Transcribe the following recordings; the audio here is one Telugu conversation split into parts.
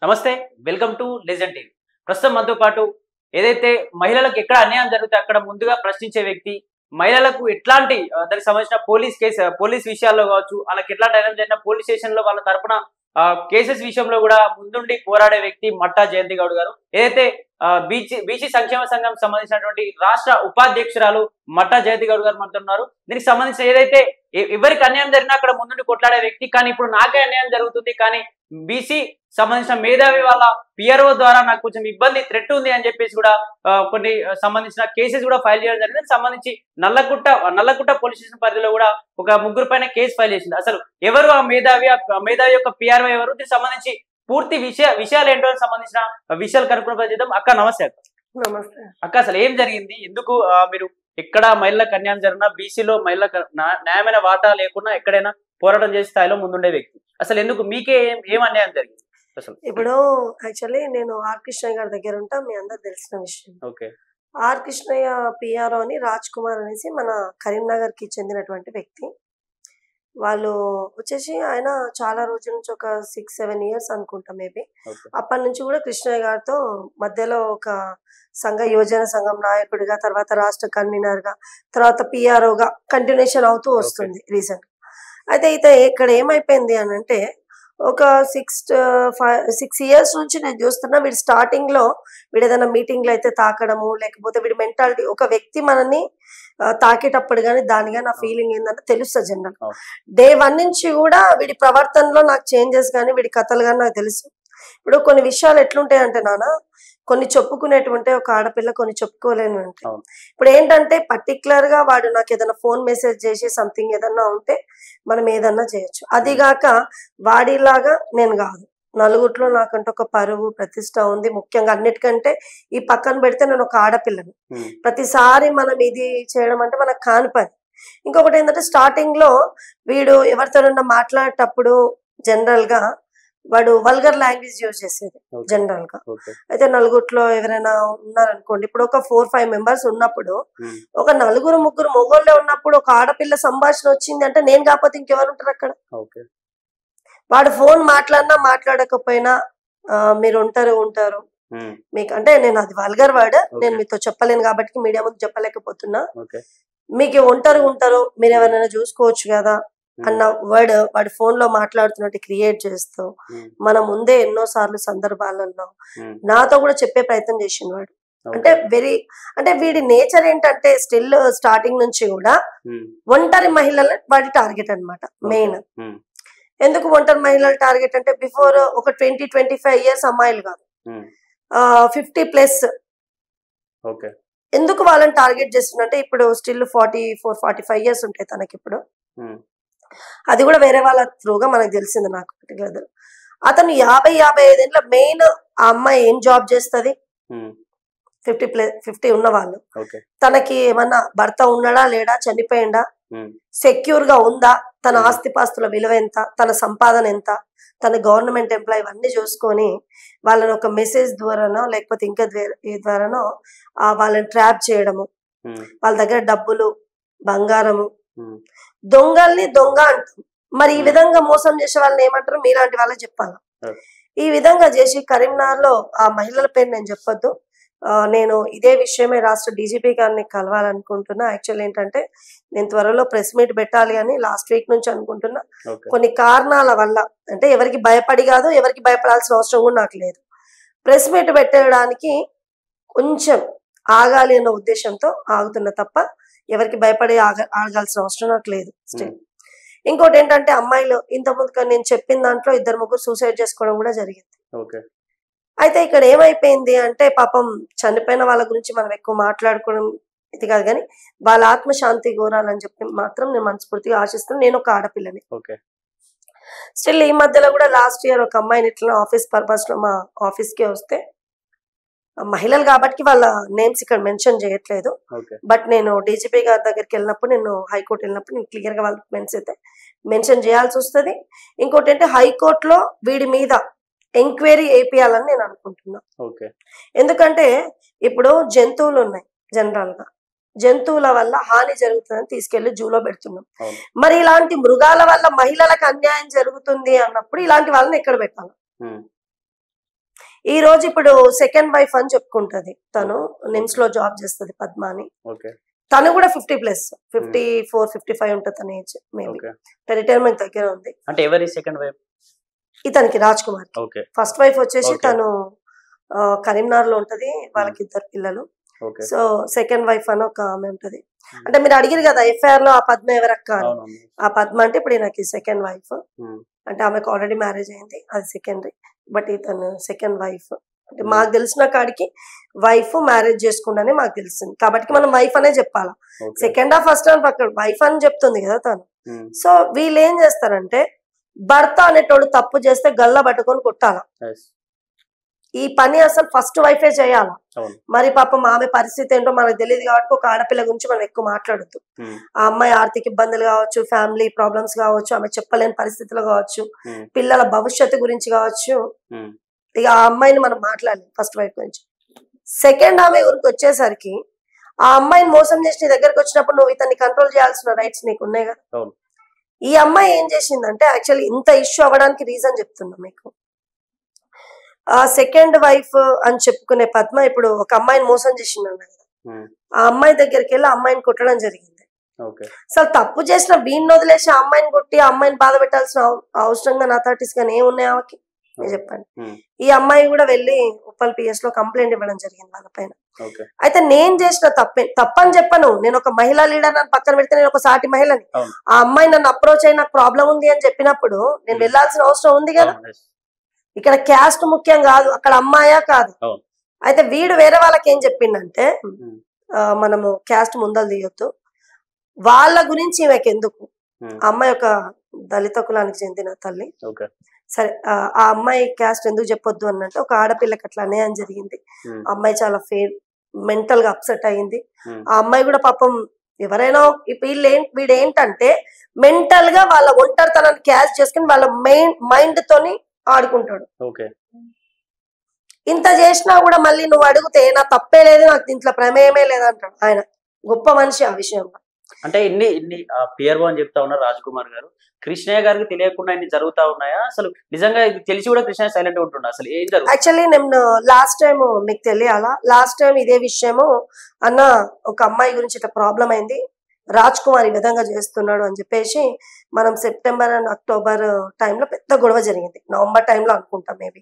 నమస్తే. Welcome to legend TV. ప్రస్తుతం మనతో పాటు ఏదైతే మహిళలకు ఎక్కడ అన్యాయం జరిగితే అక్కడ ముందుగా ప్రశ్నించే వ్యక్తి, మహిళలకు ఎట్లాంటి దానికి సంబంధించిన పోలీస్ విషయాల్లో కావచ్చు, వాళ్ళకి ఎట్లాంటి అన్యాయం జరిగిన పోలీస్ స్టేషన్‌లో వాళ్ళ తరపున కేసెస్ విషయంలో కూడా ముందుండి పోరాడే వ్యక్తి మట్టా జయంతి గౌడ్ గారు. ఏదైతే బీసీ సంక్షేమ సంఘం సంబంధించినటువంటి రాష్ట్ర ఉపాధ్యక్షురాలు మట్టా జయంతి గౌడ్ గారు మనతో ఉన్నారు. దీనికి సంబంధించిన ఏదైతే ఎవరికి అన్యాయం జరిగినా అక్కడ ముందుండి కొట్లాడే వ్యక్తి, కానీ ఇప్పుడు నాకే అన్యాయం జరుగుతుంది, కానీ బీసీ సంబంధించిన మేధావి వాళ్ళ పిఆర్ఓ ద్వారా నాకు కొంచెం ఇబ్బంది థ్రెట్ ఉంది అని చెప్పేసి కూడా కొన్ని సంబంధించిన కేసెస్ కూడా ఫైల్ చేయడం జరిగింది. సంబంధించి నల్లకుట్ట పోలీస్ స్టేషన్ పరిధిలో కూడా ఒక ముగ్గురు పైన కేసు ఫైల్ చేసింది. అసలు ఎవరు ఆ మేధావి యొక్క పిఆర్ఓ ఎవరు, దీనికి సంబంధించి పూర్తి విషయాలు ఏంటో సంబంధించిన విషయాలు కనుక్కునే ప్రయత్నం. అక్క నమస్తే. నమస్తే అక్క, అసలు ఏం జరిగింది? ఎందుకు మీరు ఎక్కడ మహిళలకు అన్యాయం జరిగినా బీసీలో మహిళలకు న్యాయమైన వాటా లేకున్నా ఎక్కడైనా పోరాటం చేసే స్థాయిలో ముందుండే వ్యక్తి, అసలు ఎందుకు మీకే ఏం అన్యాయం జరిగింది? అసలు ఇప్పుడు యాక్చువల్లీ నేను ఆర్ కృష్ణయ్య గారి దగ్గర ఉంటా, మీ అందరు తెలిసిన విషయం. ఓకే. ఆర్ కృష్ణయ్య పిఆర్ఓ అని రాజ్ కుమార్ అనేసి మన కరీంనగర్ కి చెందినటువంటి వ్యక్తి. వాళ్ళు వచ్చేసి ఆయన చాలా రోజుల నుంచి ఒక 6-7 ఇయర్స్ అనుకుంటా మేబీ. అప్పటి నుంచి కూడా కృష్ణయ్య గారితో మధ్యలో ఒక యువజన సంఘం నాయకుడిగా, తర్వాత రాష్ట్ర కన్వీనర్ గా, తర్వాత పిఆర్ఓగా కంటిన్యూషన్ అవుతూ వస్తుంది రీసెంట్. అయితే ఇక్కడ ఏమైపోయింది అని అంటే, ఒక 6 ఇయర్స్ నుంచి నేను చూస్తున్నా, వీడు స్టార్టింగ్ లో వీడు ఏదైనా మీటింగ్ లో అయితే తాకడము, లేకపోతే వీడి మెంటాలిటీ, ఒక వ్యక్తి మనల్ని తాకేటప్పుడు కానీ దాని కానీ నా ఫీలింగ్ ఏంటంటే తెలుస్తుంది జనరల్. డే 1 నుంచి కూడా వీడి ప్రవర్తనలో నాకు చేంజెస్ కానీ వీడి కథలు కానీ నాకు తెలుసు. ఇప్పుడు కొన్ని విషయాలు ఎట్లుంటాయంటే నాన్న, కొన్ని చెప్పుకునేటువంటి ఒక ఆడపిల్ల, కొన్ని చెప్పుకోలేని ఉంటాయి. ఇప్పుడు ఏంటంటే పర్టికులర్ గా వాడు నాకు ఏదైనా ఫోన్ మెసేజ్ చేసి సంథింగ్ ఏదన్నా ఉంటే మనం ఏదన్నా చేయొచ్చు. అదిగాక వాడిలాగా నేను కాదు, నలుగురిలో నాకంటే ఒక పరువు ప్రతిష్ట ఉంది. ముఖ్యంగా అన్నిటికంటే ఈ పక్కన పెడితే నేను ఒక ఆడపిల్లని. ప్రతిసారి మనం ఇది చేయడం అంటే మనకు కాని పని. ఇంకొకటి ఏంటంటే స్టార్టింగ్ లో వీడు ఎవరితోనన్నా మాట్లాడేటప్పుడు జనరల్ గా వాడు వల్గర్ లాంగ్వేజ్ యూజ్ చేసేది జనరల్ గా. అయితే నలుగురిలో ఎవరైనా ఉన్నారనుకోండి, ఇప్పుడు ఒక 4-5 మెంబర్స్ ఉన్నప్పుడు, ఒక 4-3 మొగోళ్ళే ఉన్నప్పుడు ఒక ఆడపిల్ల సంభాషణ వచ్చింది అంటే నేను కాకపోతే ఇంకెవరు ఉంటారు అక్కడ? వాడు ఫోన్ మాట్లాడినా మాట్లాడకపోయినా మీరు ఉంటారు మీకు. అంటే నేను అది వల్గర్ వర్డ్, నేను మీతో చెప్పలేను కాబట్టి మీడియా ముందు చెప్పలేకపోతున్నా. మీకు ఉంటారు మీరు ఎవరైనా చూసుకోవచ్చు కదా అన్న వర్డ్ వాడి ఫోన్ లో మాట్లాడుతున్నట్టు క్రియేట్ చేస్తూ మన ముందే ఎన్నో సార్లు సందర్భాలలో నాతో కూడా చెప్పే ప్రయత్నం చేసింది వాడు. అంటే వీడి నేచర్ ఏంటంటే స్టిల్ స్టార్టింగ్ నుంచి కూడా ఒంటరి మహిళల వాడి టార్గెట్ అన్నమాట మెయిన్. ఎందుకు ఒంటరి మహిళల టార్గెట్ అంటే, బిఫోర్ ఒక 20-25 ఇయర్స్ అమ్మాయిలు కాదు, 50+. ఎందుకు వాళ్ళని టార్గెట్ చేస్తున్నట్టే, ఇప్పుడు స్టిల్ 44-45 ఇయర్స్ ఉంటాయి తనకి ఇప్పుడు. అది కూడా వేరే వాళ్ళ త్రూగా మనకు తెలిసింది నాకు పర్టికులర్. అతను 50-55 ఏళ్ళ మెయిన్. ఆ అమ్మాయి ఏం జాబ్ చేస్తుంది? 50 ఉన్న వాళ్ళు. తనకి ఏమన్నా భర్త ఉన్నాడా లేడా, చనిపోయిందా, సెక్యూర్ గా ఉందా, తన ఆస్తిపాస్తుల విలువ ఎంత, తన సంపాదన ఎంత, తన గవర్నమెంట్ ఎంప్లాయీ, ఇవన్నీ చూసుకొని వాళ్ళని ఒక మెసేజ్ ద్వారానో లేకపోతే ఇంకా ఏ ద్వారానో వాళ్ళని ట్రాప్ చేయడము, వాళ్ళ దగ్గర డబ్బులు, బంగారము. దొంగల్ని దొంగ అంటాం, మరి ఈ విధంగా మోసం చేసే వాళ్ళని ఏమంటారు? మీలాంటి వాళ్ళకి చెప్పాలి. ఈ విధంగా చేసి కరీంనగర్ లో ఆ మహిళల పేరు నేను చెప్పొద్దు, నేను ఇదే విషయమే రాష్ట్ర డీజీపీ గారిని కలవాలనుకుంటున్నా. యాక్చువల్ ఏంటంటే నేను త్వరలో ప్రెస్ మీట్ పెట్టాలి అని లాస్ట్ వీక్ నుంచి అనుకుంటున్నా. కొన్ని కారణాల వల్ల, అంటే ఎవరికి భయపడి కాదు, ఎవరికి భయపడాల్సిన అవసరం కూడా నాకు లేదు. ప్రెస్ మీట్ పెట్టడానికి కొంచెం ఆగాలి అన్న ఉద్దేశంతో ఆగుతున్నా తప్ప ఎవరికి భయపడి ఆగాల్సిన అవసరం నాకు లేదు. ఇంకోటి ఏంటంటే, అమ్మాయిలు ఇంతకుముందు నేను చెప్పిన దాంట్లో 2-3 సూసైడ్ చేసుకోవడం కూడా జరిగింది. అయితే ఇక్కడ ఏమైపోయింది అంటే, పాపం చనిపోయిన వాళ్ళ గురించి మనం ఎక్కువ మాట్లాడుకోవడం ఇది కాదు, కానీ వాళ్ళ ఆత్మశాంతి కోరాలని చెప్పి మాత్రం నేను మనస్ఫూర్తిగా ఆశిస్తున్నాను. నేను ఒక ఆడపిల్లని. స్టిల్ ఈ మధ్యలో కూడా లాస్ట్ ఇయర్ ఒక అమ్మాయిని ఇట్లా ఆఫీస్ పర్పస్ లో మా ఆఫీస్ కి వస్తే, మహిళలు కాబట్టి వాళ్ళ నేమ్స్ ఇక్కడ మెన్షన్ చేయట్లేదు, బట్ నేను డీజీపీ గారి దగ్గరికి వెళ్ళినప్పుడు, నేను హైకోర్టు వెళ్ళినప్పుడు నేను క్లియర్ గా వాళ్ళ మెన్షన్ చేయాల్సి వస్తుంది. ఇంకోటి అంటే హైకోర్టులో వీడి మీద ఎంక్వైరీ వేయాలని నేను అనుకుంటున్నా. ఎందుకంటే ఇప్పుడు జంతువులు ఉన్నాయి, జనరల్ గా జంతువుల వల్ల హాని జరుగుతుందని తీసుకెళ్లి జూలో పెడుతున్నాం. మరి ఇలాంటి మృగాల వల్ల మహిళలకు అన్యాయం జరుగుతుంది అన్నప్పుడు ఇలాంటి వాళ్ళని ఎక్కడ పెట్టాలి? ఈ రోజు ఇప్పుడు సెకండ్ వైఫ్ అని చెప్పుకుంటది. తను నిమ్స్ లో జాబ్ చేస్తుంది పద్మ అని. తను కూడా 50+, 54, 55 ఉంటుంది తన ఏజ్. మేబీ రిటైర్మెంట్ దగ్గర ఉంది. అంటే ఎవరి సెకండ్ వైఫ్? ఇతనికి రాజ్ కుమార్. ఫస్ట్ వైఫ్ వచ్చేసి తను కరీంనగర్ లో ఉంటది, వాళ్ళకి 2 పిల్లలు. సో సెకండ్ వైఫ్ అని ఒక ఆమె ఉంటది. అంటే మీరు అడిగారు కదా ఎఫ్ఐఆర్ లో ఆ పద్మ ఎవరక్క అని. ఆ పద్మ అంటే ఇప్పుడు నాకు సెకండ్ వైఫ్. అంటే ఆమెకు ఆల్రెడీ మ్యారేజ్ అయింది, అది సెకండరీ. బట్ ఇతను సెకండ్ వైఫ్. అంటే మాకు తెలిసిన కాడికి వైఫ్ మ్యారేజ్ చేసుకుండానే మాకు తెలిసింది, కాబట్టి మనం వైఫ్ అనే చెప్పాలా. సెకండ్ ఫస్ట్ పక్కన వైఫ్ అని చెప్తుంది కదా తను. సో వీళ్ళు ఏం చేస్తారంటే భర్త అనేటోడు తప్పు చేస్తే గల్ల పట్టుకొని కొట్టాల. ఈ పని అసలు ఫస్ట్ వైఫే చేయాల. మరి పాపం ఆమె పరిస్థితి ఏంటో మనకు తెలియదు కాబట్టి ఒక ఆడపిల్ల గురించి మనం ఎక్కువ మాట్లాడద్దు. ఆ అమ్మాయి ఆర్థిక ఇబ్బందులు కావచ్చు, ఫ్యామిలీ ప్రాబ్లమ్స్ కావచ్చు, ఆమె చెప్పలేని పరిస్థితులు కావచ్చు, పిల్లల భవిష్యత్తు గురించి కావచ్చు, ఇక ఆ అమ్మాయిని మనం మాట్లాడలేం ఫస్ట్ వైఫ్ గురించి. సెకండ్ ఆమె ఊరికి వచ్చేసరికి ఆ అమ్మాయిని మోసం చేసి నీ దగ్గరకు వచ్చినప్పుడు నువ్వు ఇతన్ని కంట్రోల్ చేయాల్సిన రైట్స్ నీకు ఉన్నాయి కదా. ఈ అమ్మాయి ఏం చేసిందంటే యాక్చువల్లీ ఇంత ఇష్యూ అవ్వడానికి రీజన్ చెప్తున్నా మీకు. ఆ సెకండ్ వైఫ్ అని చెప్పుకునే పద్మ ఇప్పుడు ఒక అమ్మాయిని మోసం చేసింది అన్న కదా, ఆ అమ్మాయి దగ్గరికి వెళ్ళి ఆ అమ్మాయిని కొట్టడం జరిగింది. అసలు తప్పు చేసిన వీడిని వదిలేసి ఆ అమ్మాయిని కొట్టి ఆ అమ్మాయిని బాధ పెట్టాల్సిన అవసరంగా అథారిటీస్ కానీ ఏమున్నాయి ఆమెకి చెప్పండి. ఈ అమ్మాయి కూడా వెళ్ళి ఉప్పల్ PS లో కంప్లైంట్ ఇవ్వడం జరిగింది వాళ్ళ పైన. అయితే నేను చేసిన తప్పని చెప్పను, నేను ఒక మహిళా లీడర్ నన్ను పక్కన పెడితే నేను ఒక సాటి మహిళని. ఆ అమ్మాయి నన్ను అప్రోచ్ అయి నాకు ప్రాబ్లం ఉంది అని చెప్పినప్పుడు నేను వెళ్లాల్సిన అవసరం ఉంది కదా. ఇక్కడ క్యాస్ట్ ముఖ్యం కాదు, అక్కడ అమ్మాయా కాదు. అయితే వీడు వేరే వాళ్ళకి ఏం చెప్పిండంటే మనము క్యాస్ట్ ముందలు తీయొద్దు, వాళ్ళ గురించి ఈమెకి ఎందుకు, అమ్మాయి ఒక దళిత కులానికి చెందిన తల్లి, సరే ఆ అమ్మాయి క్యాస్ట్ ఎందుకు చెప్పొద్దు అన్నట్టు ఒక ఆడపిల్లకి అట్లా అన్యాయం జరిగింది. అమ్మాయి చాలా మెంటల్ గా అప్సెట్ అయింది. ఆ అమ్మాయి కూడా పాపం ఎవరైనా వీడేంటంటే మెంటల్ గా వాళ్ళ ఒంటరితనాన్ని క్యాష్ చేసుకుని వాళ్ళ మైండ్ తోని ఆడుకుంటాడు. ఇంత చేసినా కూడా మళ్ళీ నువ్వు అడిగితే నా తప్పే లేదు, నాకు దీంట్లో ప్రమేయమే లేదంటాడు. ఆయన గొప్ప మనిషి ఆ విషయంలో. అంటే ఇన్ని పిఆర్ఓ అని చెప్తా ఉన్నారు రాజ్ కుమార్ గారు. కృష్ణయ్య గారికి తెలియకుండా ఇన్ని జరుగుతా ఉన్నాయా? అసలు నిజంగా ఇది తెలిసి కూడా కృష్ణయ్య సైలెంట్ ఉంటుండ అసలు ఏం జరుగుతుంది? యాక్చువల్లీ నేను లాస్ట్ టైం మీకు తెలియాలా, లాస్ట్ టైం ఇదే విషయము అన్న ఒక అమ్మాయి గురించి ఇట్లా ప్రాబ్లం అయింది, రాజ్ కుమార్ ఈ విధంగా చేస్తున్నాడు అని చెప్పేసి మనం సెప్టెంబర్ అండ్ అక్టోబర్ టైంలో పెద్ద గొడవ జరిగింది. నవంబర్ టైంలో అనుకుంటాం మేబీ.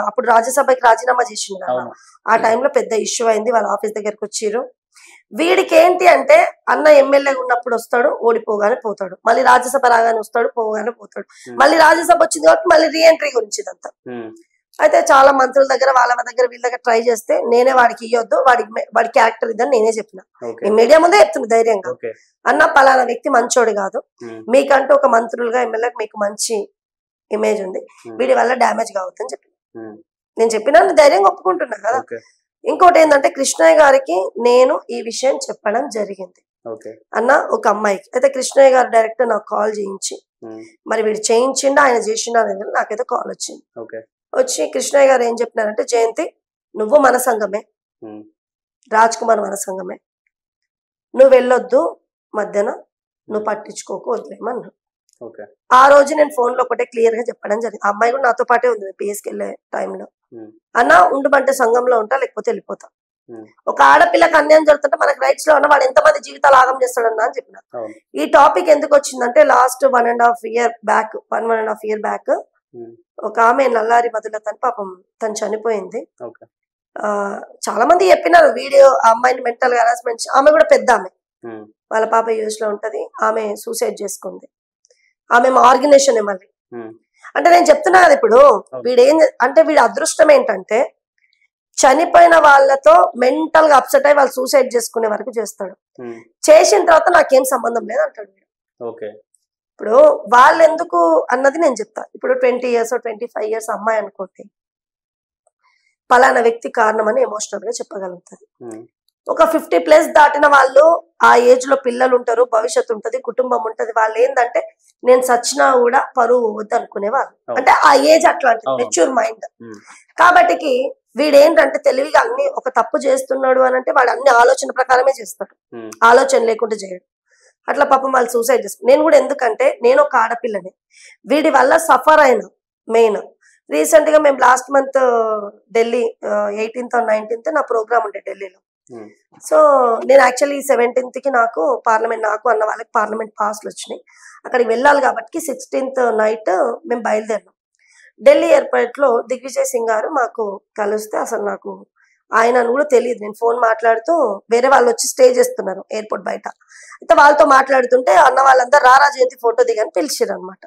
అప్పుడు రాజ్యసభకి రాజీనామా చేసింది కదా, ఆ టైంలో పెద్ద ఇష్యూ అయింది. వాళ్ళ ఆఫీస్ దగ్గరకు వచ్చిర్రు. వీడికి ఏంటి అంటే అన్న ఎమ్మెల్యేగా ఉన్నప్పుడు వస్తాడు, ఓడిపోగానే పోతాడు, మళ్ళీ రాజ్యసభ రాగానే వస్తాడు, పోగానే పోతాడు, మళ్ళీ రాజ్యసభ వచ్చింది కాబట్టి మళ్ళీ రీఎంట్రీ గురించి ఇదంతా. అయితే చాలా మంత్రుల దగ్గర వాళ్ళ దగ్గర వీళ్ళ దగ్గర ట్రై చేస్తే నేనే వాడికి ఇవ్వద్దు, వాడి క్యారెక్టర్ ఇదని నేనే చెప్పిన. మీడియా ముందే చెప్తున్నా ధైర్యంగా, అన్న పలానా వ్యక్తి మంచోడు కాదు, మీకంటూ ఒక మంత్రులుగా ఎమ్మెల్యేకి మీకు మంచి ఇమేజ్ ఉంది, వీడి వల్ల డ్యామేజ్ కావద్దని చెప్పిన. నేను చెప్పినా ధైర్యంగా ఒప్పుకుంటున్నా కదా. ఇంకోటి ఏంటంటే కృష్ణయ్య గారికి నేను ఈ విషయం చెప్పడం జరిగింది అన్న ఒక అమ్మాయికి. అయితే కృష్ణయ్య గారు డైరెక్ట్ నాకు కాల్ చేయించి, మరి వీడు చేయించిండా ఆయన చేసిండా అనేది నాకైతే కాల్ వచ్చింది. వచ్చి కృష్ణయ్య గారు ఏం చెప్పినారంటే, జయంతి నువ్వు మన సంఘమే, రాజ్ కుమార్ మన సంఘమే, నువ్వు వెళ్ళొద్దు మధ్యన, నువ్వు పట్టించుకోకు, వదిలేమన్నా. ఆ రోజు నేను ఫోన్ లో ఒకటే క్లియర్ గా చెప్పడం జరిగింది. ఆ అమ్మాయి కూడా నాతో పాటే ఉంది పిఎస్కి వెళ్ళే టైంలో. అన్న ఉండమంటే సంఘంలో ఉంటా, లేకపోతే వెళ్ళిపోతా. ఒక ఆడపిల్లకి అన్యాయం జరుగుతుంటే మనకి రైట్స్ లో ఉన్న వాడు ఎంతమంది జీవితాలు ఆగం చేస్తాడన్నా అని చెప్పిన. ఈ టాపిక్ ఎందుకు వచ్చిందంటే లాస్ట్ 1.5 year బ్యాక్ ఒక ఆమె నల్లారి మధులత అని పాపం తను చనిపోయింది. చాలా మంది చెప్పినారు వీడియో ఆ అమ్మాయిని మెంటల్ హరాస్మెంట్. ఆమె కూడా పెద్ద ఆమె, వాళ్ళ పాప యూఎస్ లో ఉంటది, ఆమె సూసైడ్ చేసుకుంది. ఆమె మా ఆర్గనైజేషన్ మళ్ళీ. అంటే నేను చెప్తున్నా కదా ఇప్పుడు వీడేం అంటే వీడి అదృష్టం ఏంటంటే చనిపోయిన వాళ్ళతో మెంటల్ గా అప్సెట్ అయ్యి వాళ్ళు సూసైడ్ చేసుకునే వరకు చేస్తాడు. చేసిన తర్వాత నాకేం సంబంధం లేదు అంటాడు వీడు. ఇప్పుడు వాళ్ళు ఎందుకు అన్నది నేను చెప్తా. ఇప్పుడు 20 years 25 years అమ్మాయి అనుకోండి, పలానా వ్యక్తి కారణం అని ఎమోషనల్ గా చెప్పగలుగుతుంది. ఒక 50+ దాటిన వాళ్ళు ఆ ఏజ్ లో పిల్లలు ఉంటారు, భవిష్యత్తు ఉంటది, కుటుంబం ఉంటది. వాళ్ళు ఏంటంటే నేను సచ్చినా కూడా పరువు వద్దు అనుకునే వాళ్ళు. అంటే ఆ ఏజ్ అట్లాంటి మెచ్యూర్ మైండ్. కాబట్టి వీడేంటంటే తెలివిగా అన్ని ఒక తప్పు చేస్తున్నాడు అని అంటే వాడు అన్ని ఆలోచన ప్రకారమే చేస్తాడు, ఆలోచన లేకుండా చేయడు. అట్లా పాపం వాళ్ళు సూసైడ్ చేసుకున్నారు. నేను కూడా ఎందుకంటే నేను ఒక ఆడపిల్లని, వీడి వల్ల సఫర్ అయిన మెయిన్ రీసెంట్ గా మేము last month Delhi 18th or 19th నా ప్రోగ్రామ్ ఉండే ఢిల్లీలో. సో నేను యాక్చువల్లీ 17th కి నాకు అన్న వాళ్ళకి పార్లమెంట్ పాస్లు వచ్చినాయి, అక్కడికి వెళ్ళాలి కాబట్టి 16th నైట్ మేము బయలుదేరినాం. ఢిల్లీ ఎయిర్పోర్ట్ లో దిగ్విజయ్ సింగ్ గారు మాకు కలిస్తే అసలు నాకు ఆయన కూడా తెలియదు. నేను ఫోన్ మాట్లాడుతూ వేరే వాళ్ళు వచ్చి స్టే చేస్తున్నారు ఎయిర్పోర్ట్ బయట. అయితే వాళ్ళతో మాట్లాడుతుంటే అన్న వాళ్ళందరూ రారా జయంతి ఫోటో దిగని పిలిచారు అనమాట.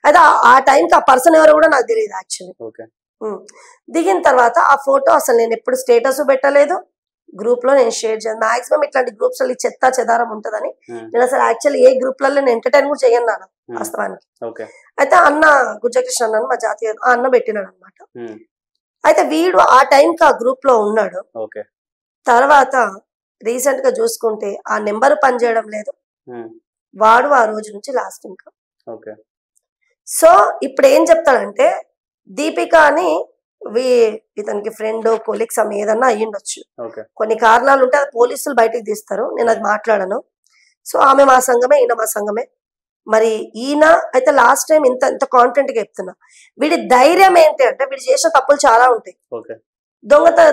అయితే ఆ టైంకి ఆ పర్సన్ ఎవరో కూడా నాకు తెలియదు యాక్చువల్లీ. దిగిన తర్వాత ఆ ఫోటో అసలు నేను ఎప్పుడు స్టేటస్ పెట్టలేదు, గ్రూప్ లో నేను షేర్ చేయను. మాక్సిమం ఇట్లాంటి గ్రూప్స్ లో చెత్త చెదారం ఉంటదని నేను అసలు యాక్చువల్లీ ఏ గ్రూప్ లలో నేను ఎంటర్టైన్ కూడా చేయను నాన్న వాస్తవానికి. అయితే అన్న గుజ్జకృష్ణ అన్న మా జాతీయ అన్న పెట్టినాడు అనమాట. అయితే వీడు ఆ టైంకి ఆ గ్రూప్ లో ఉన్నాడు. తర్వాత రీసెంట్ గా చూసుకుంటే ఆ నెంబర్ పనిచేయడం లేదు, వాడు ఆ రోజు నుంచి లాస్ట్ ఇంకా. సో ఇప్పుడు ఏం చెప్తాడంటే దీపిక అని ఇతనికి ఫ్రెండ్ కొలీగ్స్ ఆమె ఏదన్నా అయ్యిండొచ్చు, కొన్ని కారణాలు ఉంటే అది పోలీసులు బయటికి తీస్తారు, నేను అది మాట్లాడను. సో ఆమె మా సంఘమే, ఈయన మా సంఘమే. మరి ఈయన అయితే లాస్ట్ టైం ఇంత కాన్ఫిడెంట్ గా చెప్తున్నా, వీడి ధైర్యం ఏంటి అంటే వీడు చేసిన తప్పులు చాలా ఉంటాయి.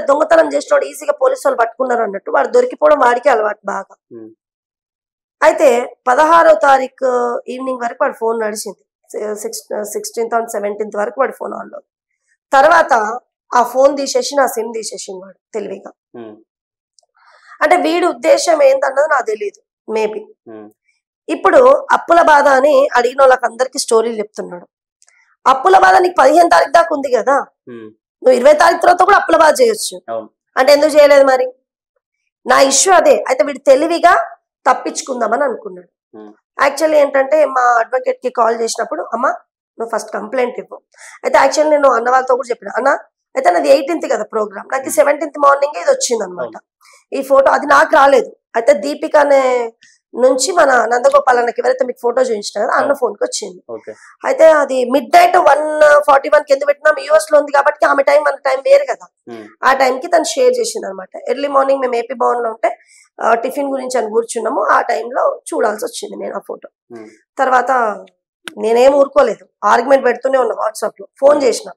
దొంగతనం చేసినోడు ఈజీగా పోలీసు వాళ్ళు పట్టుకున్నారు అన్నట్టు వాడు దొరికిపోవడం వాడికి అలవాటు బాగా. అయితే 16వ తారీఖు ఈవినింగ్ వరకు వాడు ఫోన్ నడిచింది, 16th and 17th వరకు వాడి ఫోన్ ఆన్లో. తర్వాత ఆ ఫోన్ తీసేసి నా సిమ్ తీసేసింది వాడు తెలివిగా. అంటే వీడి ఉద్దేశం ఏంటన్నది నాకు తెలియదు మేబీ. ఇప్పుడు అప్పుల బాధ అని అడిగిన వాళ్ళకి అందరికి స్టోరీలు చెప్తున్నాడు. అప్పుల బాధ నీకు 15వ తారీఖు దాకా ఉంది కదా, నువ్వు 20వ తారీఖు తర్వాత కూడా అప్పుల బాధ చేయొచ్చు అంటే ఎందుకు చేయలేదు మరి? నా ఇష్యూ అదే. అయితే వీడు తెలివిగా తప్పించుకుందామని అనుకున్నాడు. యాక్చువల్లీ ఏంటంటే మా అడ్వకేట్ కి కాల్ చేసినప్పుడు అమ్మ నువ్వు ఫస్ట్ కంప్లైంట్ ఇవ్వు. అయితే యాక్చువల్లీ నేను అన్న వాళ్ళతో కూడా చెప్పిన, అన్న అయితే నాది 18th కదా ప్రోగ్రామ్, నాకు 17th మార్నింగ్ ఇది వచ్చింది అనమాట ఈ ఫోటో. అది నాకు రాలేదు. అయితే దీపిక అనే నుంచి మన నందగోపాల్ అన్నకి ఎవరైతే మీకు ఫోటో చూపించిన అన్న ఫోన్ కి వచ్చింది. అయితే అది మిడ్ నైట్ 1:41 ఎందుకు పెట్టినాం, యూఎస్ లో ఉంది కాబట్టి ఆమె టైం మన టైం వేరు కదా. ఆ టైంకి తను షేర్ చేసింది అనమాట. ఎర్లీ మార్నింగ్ మేము ఏపీ భవన్ లో ఉంటే టిఫిన్ గురించి అని కూర్చున్నాము, ఆ టైంలో చూడాల్సి వచ్చింది నేను ఆ ఫోటో. తర్వాత నేనేం ఊరుకోలేదు, ఆర్గ్యుమెంట్ పెడుతూనే ఉన్నా, వాట్సాప్ లో ఫోన్ చేసిన.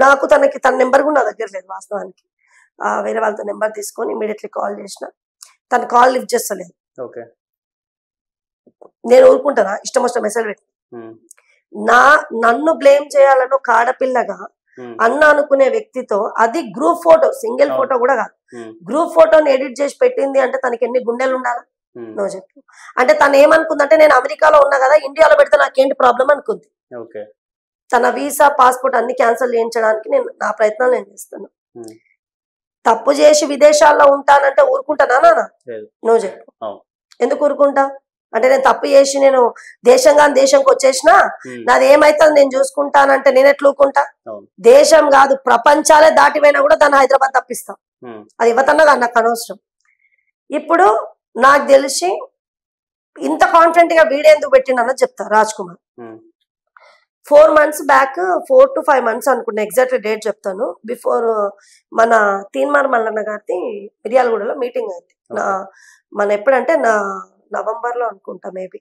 నాకు తన నెంబర్ కూడా నా దగ్గర లేదు వాస్తవానికి. వేరే వాళ్ళతో నెంబర్ తీసుకొని ఇమీడియట్లీ కాల్ చేసిన, తన కాల్ లిఫ్ట్ చేస్తలేదు. నేను ఊరుకుంటానా? ఇష్టం వచ్చిన మెసేజ్ పెట్టి నన్ను బ్లేమ్ చేయాలని ఒక ఆడపిల్లగా అన్న అనుకునే వ్యక్తితో, అది గ్రూప్ ఫోటో, సింగిల్ ఫోటో కూడా కాదు, గ్రూప్ ఫోటోని ఎడిట్ చేసి పెట్టింది అంటే తనకి ఎన్ని గుండెలు ఉండాలా నువ్వు చెప్పు. అంటే తను ఏమనుకుందంటే నేను అమెరికాలో ఉన్నా కదా, ఇండియాలో పెడితే నాకేంటి ప్రాబ్లం అనుకుంది. తన వీసా పాస్పోర్ట్ అన్ని క్యాన్సిల్ చేయించడానికి నా ప్రయత్నాలు నేను చేస్తాను. తప్పు చేసి విదేశాల్లో ఉంటానంటే ఊరుకుంటానా నాన్న? నువ్వు చెప్పు, ఎందుకు ఊరుకుంటా? అంటే నేను తప్పు చేసి నేను దేశంకి వచ్చేసినా నాది ఏమైతుంది నేను చూసుకుంటానంటే నేను ఎట్లా ఊరుకుంటా? దేశం కాదు ప్రపంచాలే దాటిపోయినా కూడా దాన్ని హైదరాబాద్ తప్పిస్తా, అది ఇవ్వతన్నది నాకు అనవసరం. ఇప్పుడు నాకు తెలిసి ఇంత కాన్ఫిడెంట్ గా వీడియో ఎందుకు పెట్టిండన్నది చెప్తా. Raj Kumar 4 months back, 4 to 5 months అనుకున్నా, ఎగ్జాక్ట్ డేట్ చెప్తాను. బిఫోర్ మన తీన్మార్ మల్లన్న గారి మిర్యాలగూడలో మీటింగ్ అయింది. మన ఎప్పుడంటే నవంబర్ లో అనుకుంటా, మేబీ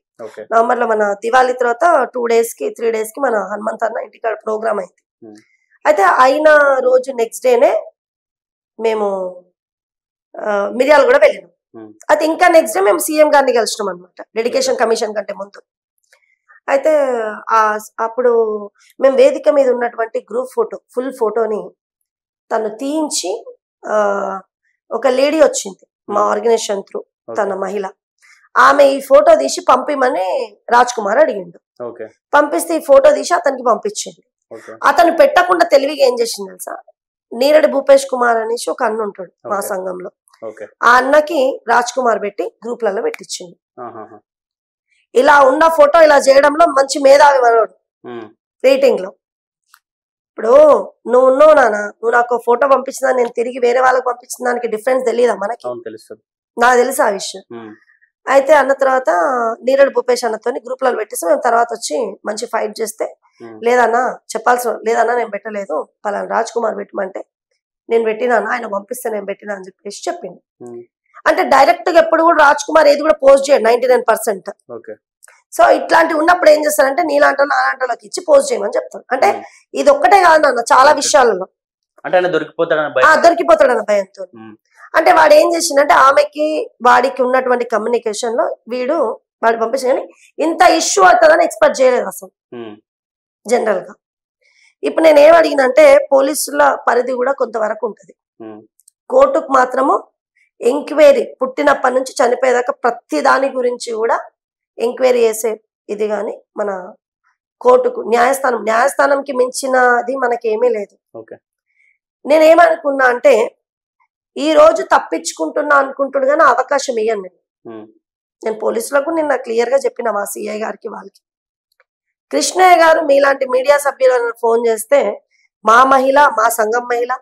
నవంబర్ లో మన దివాళీ తర్వాత 2 days కి 3 days కి మన హనుమంత్ అన్న ఇంటికాడ ప్రోగ్రామ్ అయింది. అయితే అయిన రోజు నెక్స్ట్ డేనే మేము మిర్యాలగూడ వెళ్ళినాం. అయితే ఇంకా నెక్స్ట్ డే మేము సీఎం గారిని కలిసినాం అనమాట, డెడికేషన్ కమిషన్ కంటే ముందు. అయితే అప్పుడు మేము వేదిక మీద ఉన్నటువంటి గ్రూప్ ఫోటో, ఫుల్ ఫోటోని తను తీయించి, ఒక లేడీ వచ్చింది మా ఆర్గనైజేషన్ త్రూ, తన మహిళ, ఆమె ఈ ఫోటో తీసి పంపిమని రాజ్ కుమార్ అడిగిండు. పంపిస్తే ఈ ఫోటో తీసి అతనికి పంపించింది. అతను పెట్టకుండా తెలివిగా ఏం చేసింది తెలుసా, నీరడి భూపేష్ కుమార్ అనేసి ఒక అన్న ఉంటాడు మా సంఘంలో, ఆ అన్నకి రాజ్ కుమార్ పెట్టి గ్రూప్లలో పెట్టించింది. ఇలా ఉన్న ఫోటో ఇలా చేయడంలో మంచి మేధావి మనోడు రేటింగ్ లో. ఇప్పుడు నువ్వు ఉన్నావు నాన్న, నువ్వు నాకు ఫోటో పంపించిన నేను తిరిగి వేరే వాళ్ళకి పంపించిన దానికి డిఫరెన్స్ తెలియదా మనకి? నాకు తెలుసు ఆ విషయం. అయితే అన్న తర్వాత నీరడ్ భూపేష్ అన్నతో గ్రూప్లలో పెట్టేసి మేము తర్వాత వచ్చి మంచి ఫైట్ చేస్తే, లేదన్నా లేదన్నా నేను పెట్టలేదు, పలానా రాజ్ కుమార్ పెట్టమంటే నేను పెట్టినాను, ఆయన పంపిస్తే నేను పెట్టినా అని చెప్పేసి చెప్పింది. అంటే డైరెక్ట్ గా ఎప్పుడు కూడా రాజ్ కుమార్ ఏది కూడా పోస్ట్ చేయడు 99%. సో ఇట్లాంటివి ఉన్నప్పుడు ఏం చేస్తారంటే నీలాంటి నాలాంటి ఇచ్చి పోస్ట్ చేయమని చెప్తారు. అంటే ఇది ఒక్కటే కాదు నాన్న, చాలా విషయాలలో అంటే దొరికిపోతాడన్న భయంతో. అంటే వాడు ఏం చేసిందంటే ఆమెకి వాడికి ఉన్నటువంటి కమ్యూనికేషన్ లో వాడు పంపించిన కానీ ఇంత ఇష్యూ అవుతుందని ఎక్స్పెక్ట్ చేయలేదు అసలు జనరల్ గా. ఇప్పుడు నేను ఏం అడిగినంటే పోలీసుల పరిధి కూడా కొంతవరకు ఉంటది. కోర్టుకు మాత్రము ఎంక్వైరీ పుట్టినప్పటి నుంచి చనిపోయేదాకా ప్రతి దాని గురించి కూడా ఎంక్వైరీ చేసే ఇది కానీ మన కోర్టుకు న్యాయస్థానంకి మించినది మనకేమీ లేదు. నేనేమనుకున్నా అంటే ఈ రోజు తప్పించుకుంటున్నా అనుకుంటున్నా కానీ అవకాశం ఇయ్యను నేను పోలీసులకు నిన్న క్లియర్ గా చెప్పిన మా సిఐ గారికి వాళ్ళకి. కృష్ణయ్య గారు మీలాంటి మీడియా సభ్యులను ఫోన్ చేస్తే మా సంఘం మహిళ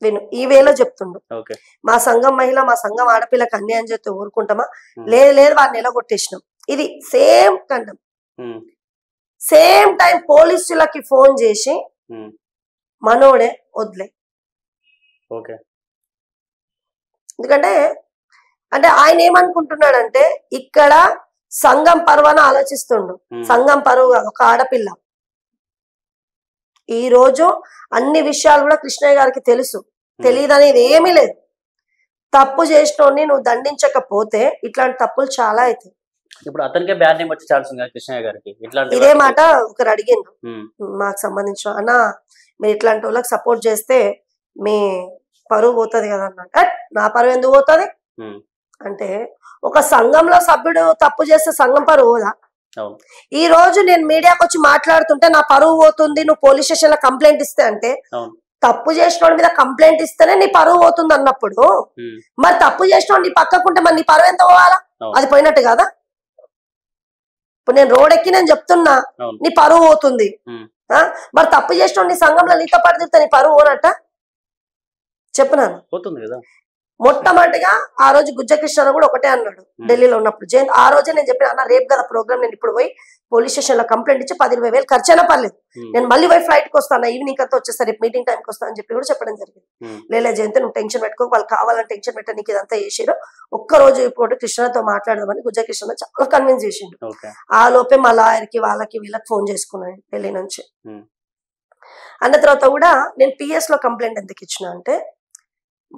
విను ఈ వేలో చెప్తుండు, మా సంఘం మహిళ మా సంఘం ఆడపిల్లకి అన్యాయం చేస్తే ఊరుకుంటామా? లేదు వాడిని ఎలగొట్టేసినాం. ఇది సేమ్ ఖండం. సేమ్ టైం పోలీసులకి ఫోన్ చేసి మనోడే వదిలే. ఎందుకంటే ఆయన ఏమనుకుంటున్నాడంటే ఇక్కడ సంఘం పరువని ఆలోచిస్తుండు. సంఘం పరువు కాదు, ఒక ఆడపిల్ల. ఈ రోజు అన్ని విషయాలు కూడా కృష్ణయ్య గారికి తెలుసు. తెలియదు అనేది ఏమీ లేదు. తప్పు చేసినోడిని నువ్వు దండించకపోతే ఇట్లాంటి తప్పులు చాలా అవుతాయి. ఇప్పుడు అతనికే బ్యాడ్ నేమ్ వచ్చే ఛాన్స్ ఉంది కృష్ణయ్య గారికి. ఇదే మాట ఒకరు అడిగిండు మాకు సంబంధించిన, అన్న మీరు ఇట్లాంటి వాళ్ళకి సపోర్ట్ చేస్తే మీ పరువు పోతుంది కదా అన్నట్టు. నా పరువు ఎందుకు పోతుంది అంటే ఒక సంఘంలో సభ్యుడు తప్పు చేస్తే సంఘం పరువు పోదా? ఈ రోజు నేను మీడియాకి వచ్చి మాట్లాడుతుంటే నా పరువు పోతుంది, నువ్వు పోలీస్ స్టేషన్ లో కంప్లైంట్ ఇస్తే అంటే తప్పు చేసిన మీద కంప్లైంట్ ఇస్తేనే నీ పరువు పోతుంది అన్నప్పుడు మరి తప్పు చేసిన నీ పక్కకుంటే మరి నీ పరువు ఎంత పోవాలా? అది పోయినట్టు కదా. ఇప్పుడు నేను రోడ్ ఎక్కి నేను చెప్తున్నా నీ పరువు పోతుంది, మరి తప్పు చేసిన నీ సంఘంలో నీతో పాటు చెప్తే నీ పరువు పోనట్ట చెప్పినాను. మొట్టమొదటిగా ఆ రోజు గుజ్జకృష్ణ కూడా ఒకటే అన్నాడు ఢిల్లీలో ఉన్నప్పుడు జయంత్. ఆ రోజే నేను చెప్పిన అన్న రేపు కదా ప్రోగ్రామ్, నేను ఇప్పుడు పోయి పోలీస్ స్టేషన్ లో కంప్లైంట్ ఇచ్చి 10,000-20,000 ఖర్చు అయినా పర్లేదు, నేను మళ్ళీ పోయి ఫ్లైట్ కి వస్తాను, ఈవినింగ్ అంతా వచ్చేసరి రేపు మీటింగ్ టైంకి వస్తాను అని చెప్పి కూడా చెప్పడం జరిగింది. లేదా జయంత్ నువ్వు టెన్షన్ పెట్టుకో, వాళ్ళు కావాలని టెన్షన్ పెట్ట నీకు ఇదంతా చేసారు, ఒక్కరోజు ఇప్పుడు కృష్ణతో మాట్లాడదామని గుజ్జకృష్ణ చాలా కన్విన్స్ చేసిండు. ఆ లోపే మా లాయర్కి వాళ్ళకి వీళ్ళకి ఫోన్ చేసుకున్నాను ఢిల్లీ నుంచి. అన్న తర్వాత కూడా నేను పిఎస్ లో కంప్లైంట్ ఎందుకు ఇచ్చిన అంటే